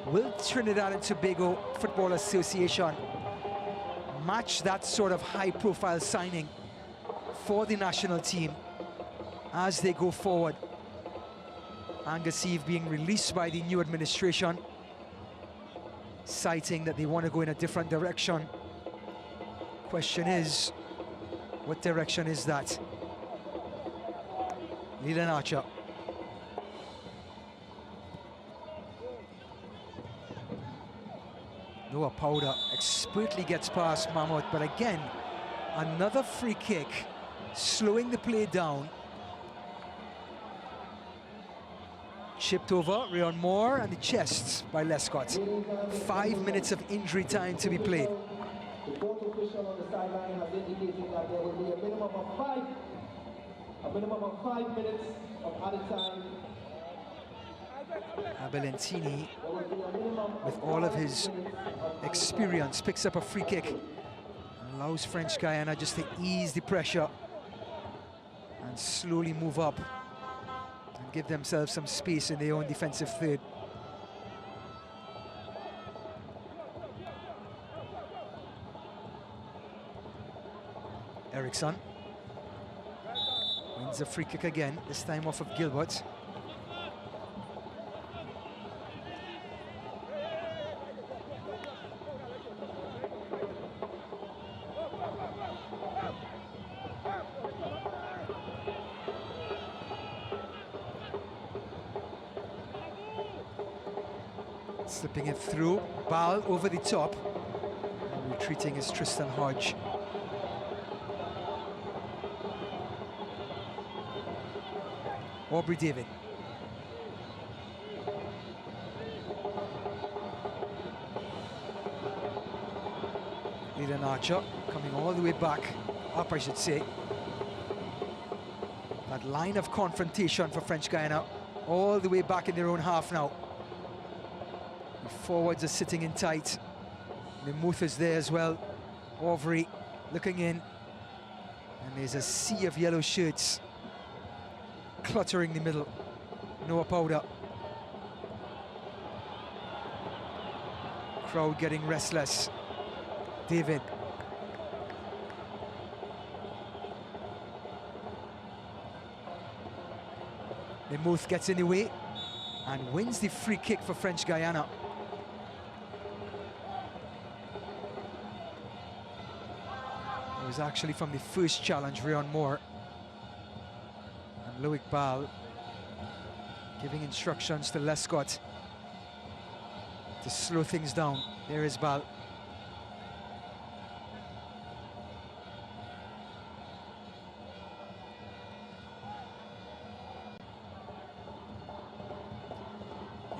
Will Trinidad and Tobago Football Association match that sort of high-profile signing for the national team as they go forward? Angus Eve being released by the new administration, citing that they want to go in a different direction. Question is, what direction is that? Leland Archer. Noah Powder expertly gets past Mammoth, but again, another free kick, slowing the play down. Chipped over, Rion Moore, and the chest by Lescott. 5 minutes of injury time to be played. The fourth official on the sideline has indicated that there will be a minimum of 5 minutes of added time. Abelentini, with all of his experience, picks up a free kick and allows French Guiana just to ease the pressure and slowly move up and give themselves some space in their own defensive third. Eriksson wins a free kick again, this time off of Gilbert. Slipping it through, Ball over the top. And retreating is Tristan Hodge. Aubrey David. Leland Archer coming all the way back, up I should say. That line of confrontation for French Guiana, all the way back in their own half now. The forwards are sitting in tight. The Muth is there as well. Aubrey looking in. And there's a sea of yellow shirts cluttering the middle. Noah Powder. Crowd getting restless. David. The Muth gets in the way and wins the free kick for French Guiana. It was actually from the first challenge, Rion Moore. And Loic Ball giving instructions to Lescott to slow things down. There is Ball.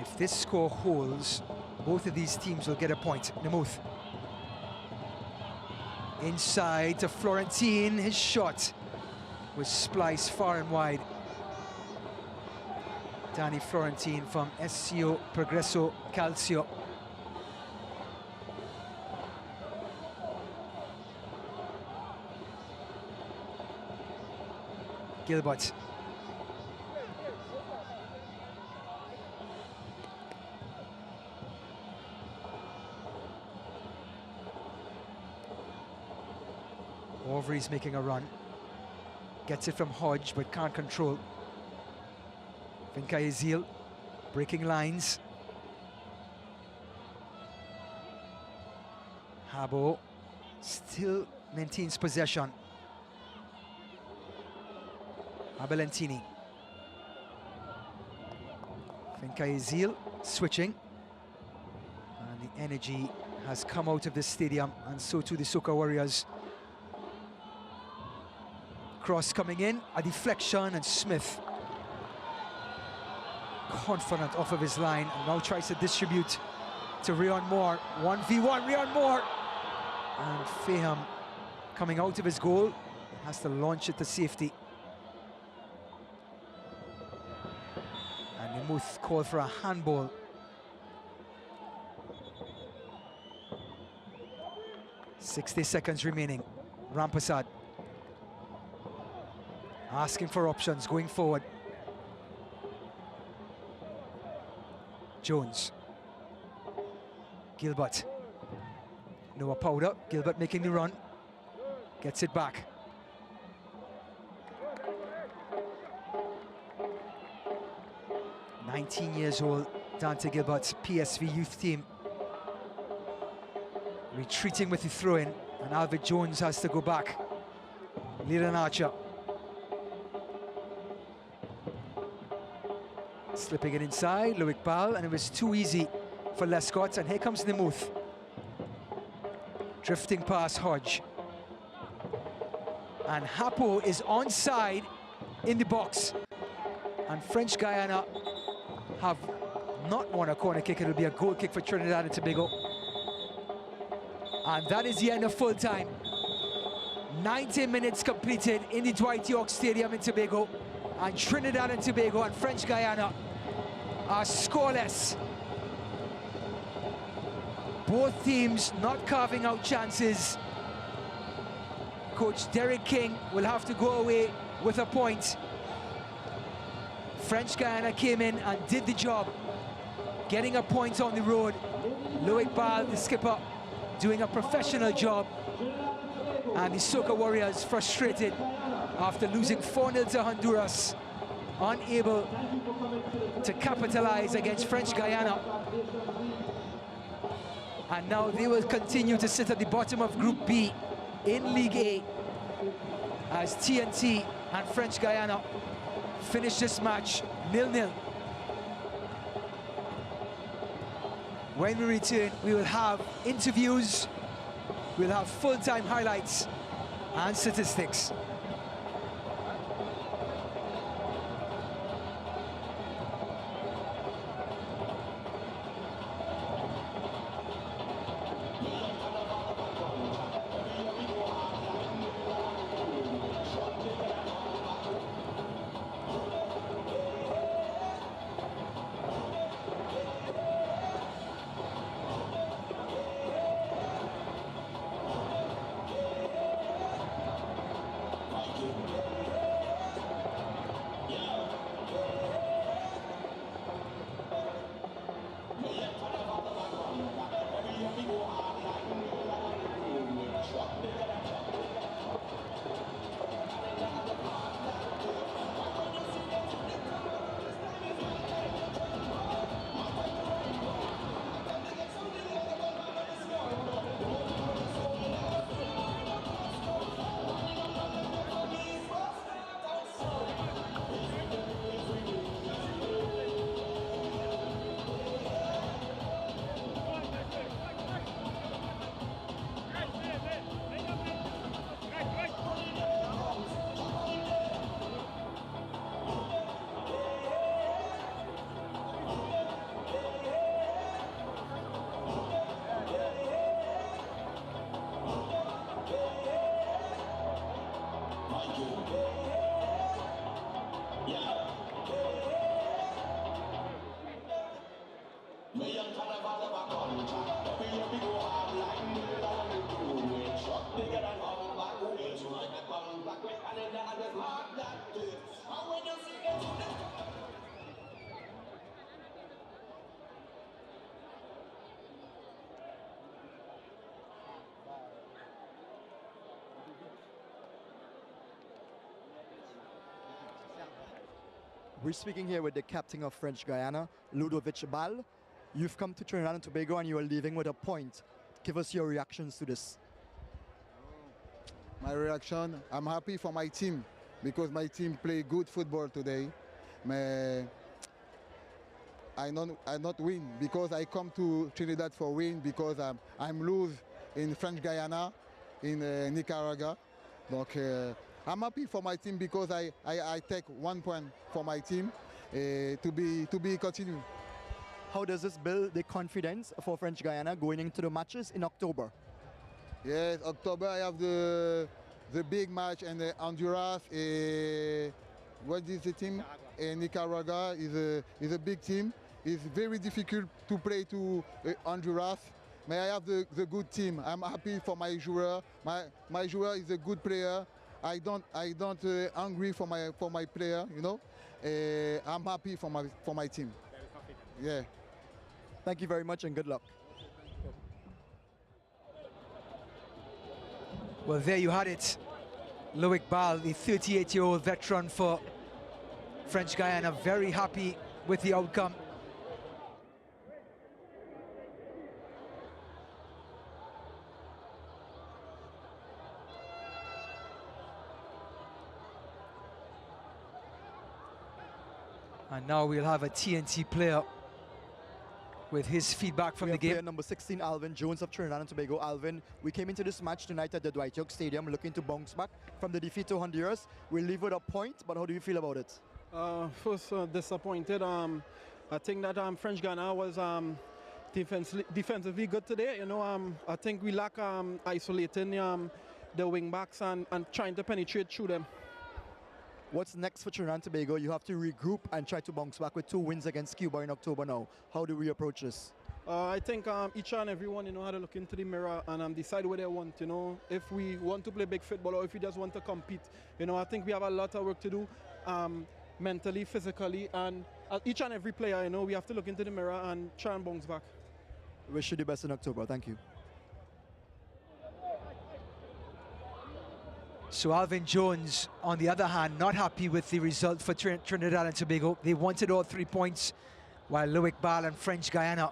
If this score holds, both of these teams will get a point. Namuth. Inside to Florentine, his shot was spliced far and wide. Danny Florentine from SCO Progresso Calcio. Gilbert. Aubrey's making a run. Gets it from Hodge, but can't control. Vinkayezil breaking lines. Habo still maintains possession. Abelentini. Fincaizil switching. And the energy has come out of the stadium, and so too the Soca Warriors. Cross coming in, a deflection, and Smith confident off of his line, and now tries to distribute to Rion Moore. 1v1, Rion Moore! And Faham coming out of his goal, has to launch it to safety. And Nimuth called for a handball. "60 seconds remaining. Rampasad asking for options going forward. Jones. Gilbert. Noah Powder. Gilbert making the run. Gets it back. "19 years old, Dante Gilbert's PSV youth team. Retreating with the throw-in, and Alvid Jones has to go back. Leland Archer. Slipping it inside, Loic Ball, and it was too easy for Lescott, and here comes Nimuth. Drifting past Hodge. And Hapo is onside in the box. And French Guiana have not won a corner kick. It'll be a goal kick for Trinidad and Tobago. And that is the end of full time. 90 minutes completed in the Dwight Yorke Stadium in Tobago. And Trinidad and Tobago and French Guiana are scoreless. Both teams not carving out chances. Coach Derek King will have to go away with a point. French Guiana came in and did the job, getting a point on the road. Loic Ball, the skipper, doing a professional job. And the Soca Warriors frustrated after losing 4-0 to Honduras, unable to capitalize against French Guiana. And now they will continue to sit at the bottom of Group B in League A as TNT and French Guiana finish this match 0-0. When we return, we will have interviews, we'll have full-time highlights and statistics. We're speaking here with the captain of French Guiana, Ludovic Ball. You've come to Trinidad and Tobago and you are leaving with a point. Give us your reactions to this. My reaction, I'm happy for my team because my team play good football today. I not win because I come to Trinidad for win because I'm lose in French Guiana, in Nicaragua. Donc, I'm happy for my team because I take 1 point for my team to be continued. How does this build the confidence for French Guiana going into the matches in October? Yes, October I have the big match and Honduras. What is the team? Nicaragua is a big team. It's very difficult to play to Honduras. But I have the good team. I'm happy for my joueur. My joueur is a good player. I don't angry for my player. You know, I'm happy for my team. Yeah. Thank you very much and good luck. Well, there you had it. Loic Bal, the 38-year-old veteran for French Guiana, very happy with the outcome. And now we'll have a TNT player with his feedback from the game. Player number 16, Alvin Jones of Trinidad and Tobago. Alvin, we came into this match tonight at the Dwight Yorke Stadium looking to bounce back from the defeat to Honduras. We'll leave with a point, but how do you feel about it? First, disappointed. I think that French Guiana was defensively good today. You know, I think we lack isolating the wing backs and trying to penetrate through them. What's next for Trinidad and Tobago? You have to regroup and try to bounce back with 2 wins against Cuba in October now. How do we approach this? I think each and everyone, you know, had to look into the mirror and decide what they want, you know. If we want to play big football or if we just want to compete. You know, I think we have a lot of work to do mentally, physically, and each and every player, you know, we have to look into the mirror and try and bounce back. Wish you the best in October. Thank you. So Alvin Jones, on the other hand, not happy with the result for Trinidad and Tobago. They wanted all 3 points, while Loic Bal and French Guiana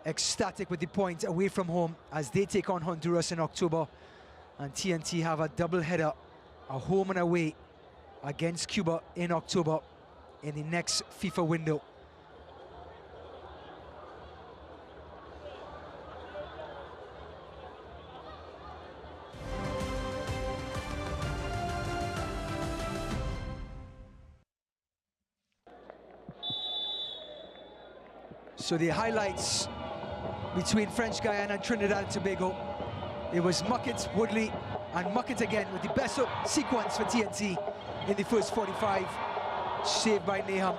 ecstatic with the point away from home as they take on Honduras in October. And TNT have a double header, a home and away against Cuba in October in the next FIFA window. So the highlights between French Guiana and Trinidad and Tobago. It was Muckett, Woodley, and Muckett again with the best sequence for TNT in the first 45. Saved by Nahum.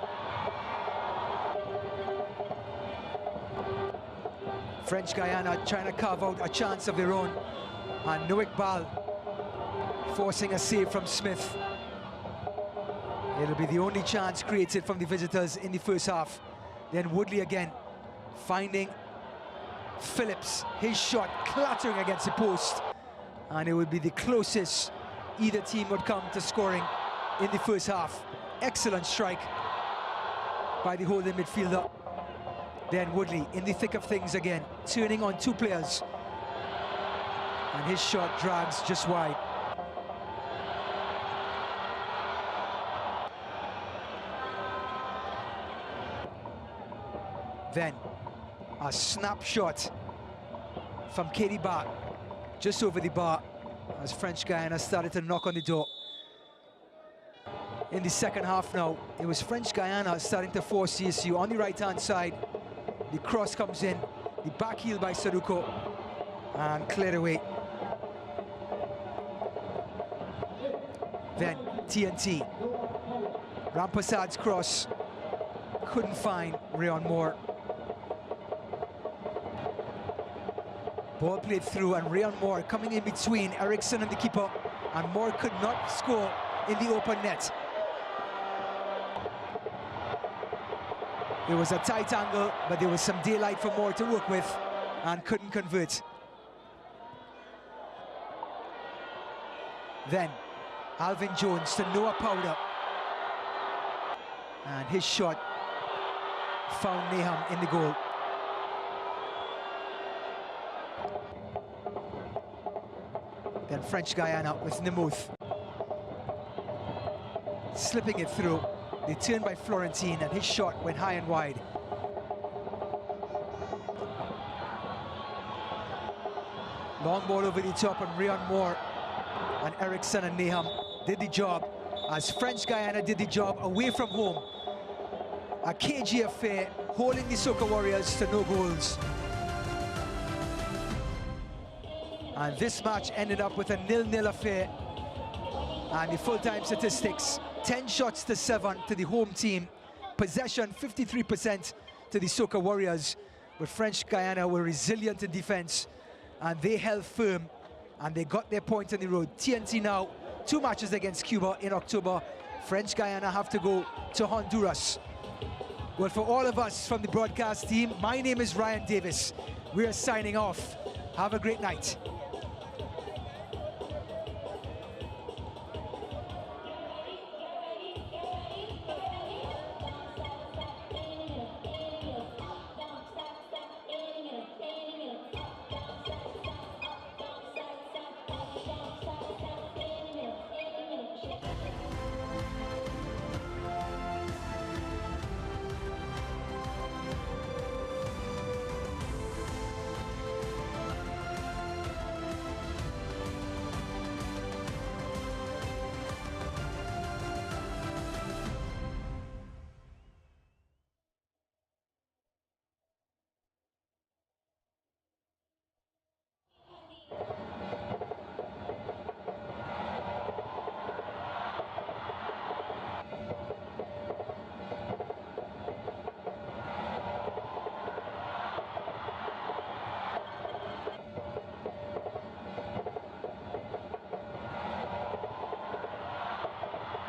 French Guiana trying to carve out a chance of their own. And Loic Bal forcing a save from Smith. It'll be the only chance created from the visitors in the first half. Then Woodley again, finding Phillips, his shot clattering against the post. And it would be the closest either team would come to scoring in the first half. Excellent strike by the holding midfielder. Then Woodley in the thick of things again, turning on 2 players. And his shot drags just wide. Then a snapshot from Katie Bart, just over the bar, as French Guiana started to knock on the door. In the second half now, it was French Guiana starting to force the issue on the right-hand side. The cross comes in, the back heel by Saruko, and cleared away. Then TNT, Rampasad's cross, couldn't find Rayon Moore. Ball played through, and Rayon Moore coming in between Eriksson and the keeper, and Moore could not score in the open net. It was a tight angle, but there was some daylight for Moore to work with, and couldn't convert. Then Alvin Jones to Noah Powder, and his shot found Nahum in the goal. Then French Guiana with Nemouth. slipping it through. They turned by Florentine, and his shot went high and wide. Long ball over the top, and Rian Moore and Eriksson and Nahum did the job, as French Guiana did the job away from home. A cagey affair, holding the Soca Warriors to no goals. And this match ended up with a 0-0 affair. And the full-time statistics, 10 shots to 7 to the home team. Possession 53% to the Soca Warriors. But French Guiana were resilient in defense, and they held firm, and they got their point on the road. TNT now, 2 matches against Cuba in October. French Guiana have to go to Honduras. Well, for all of us from the broadcast team, my name is Ryan Davis. We are signing off. Have a great night.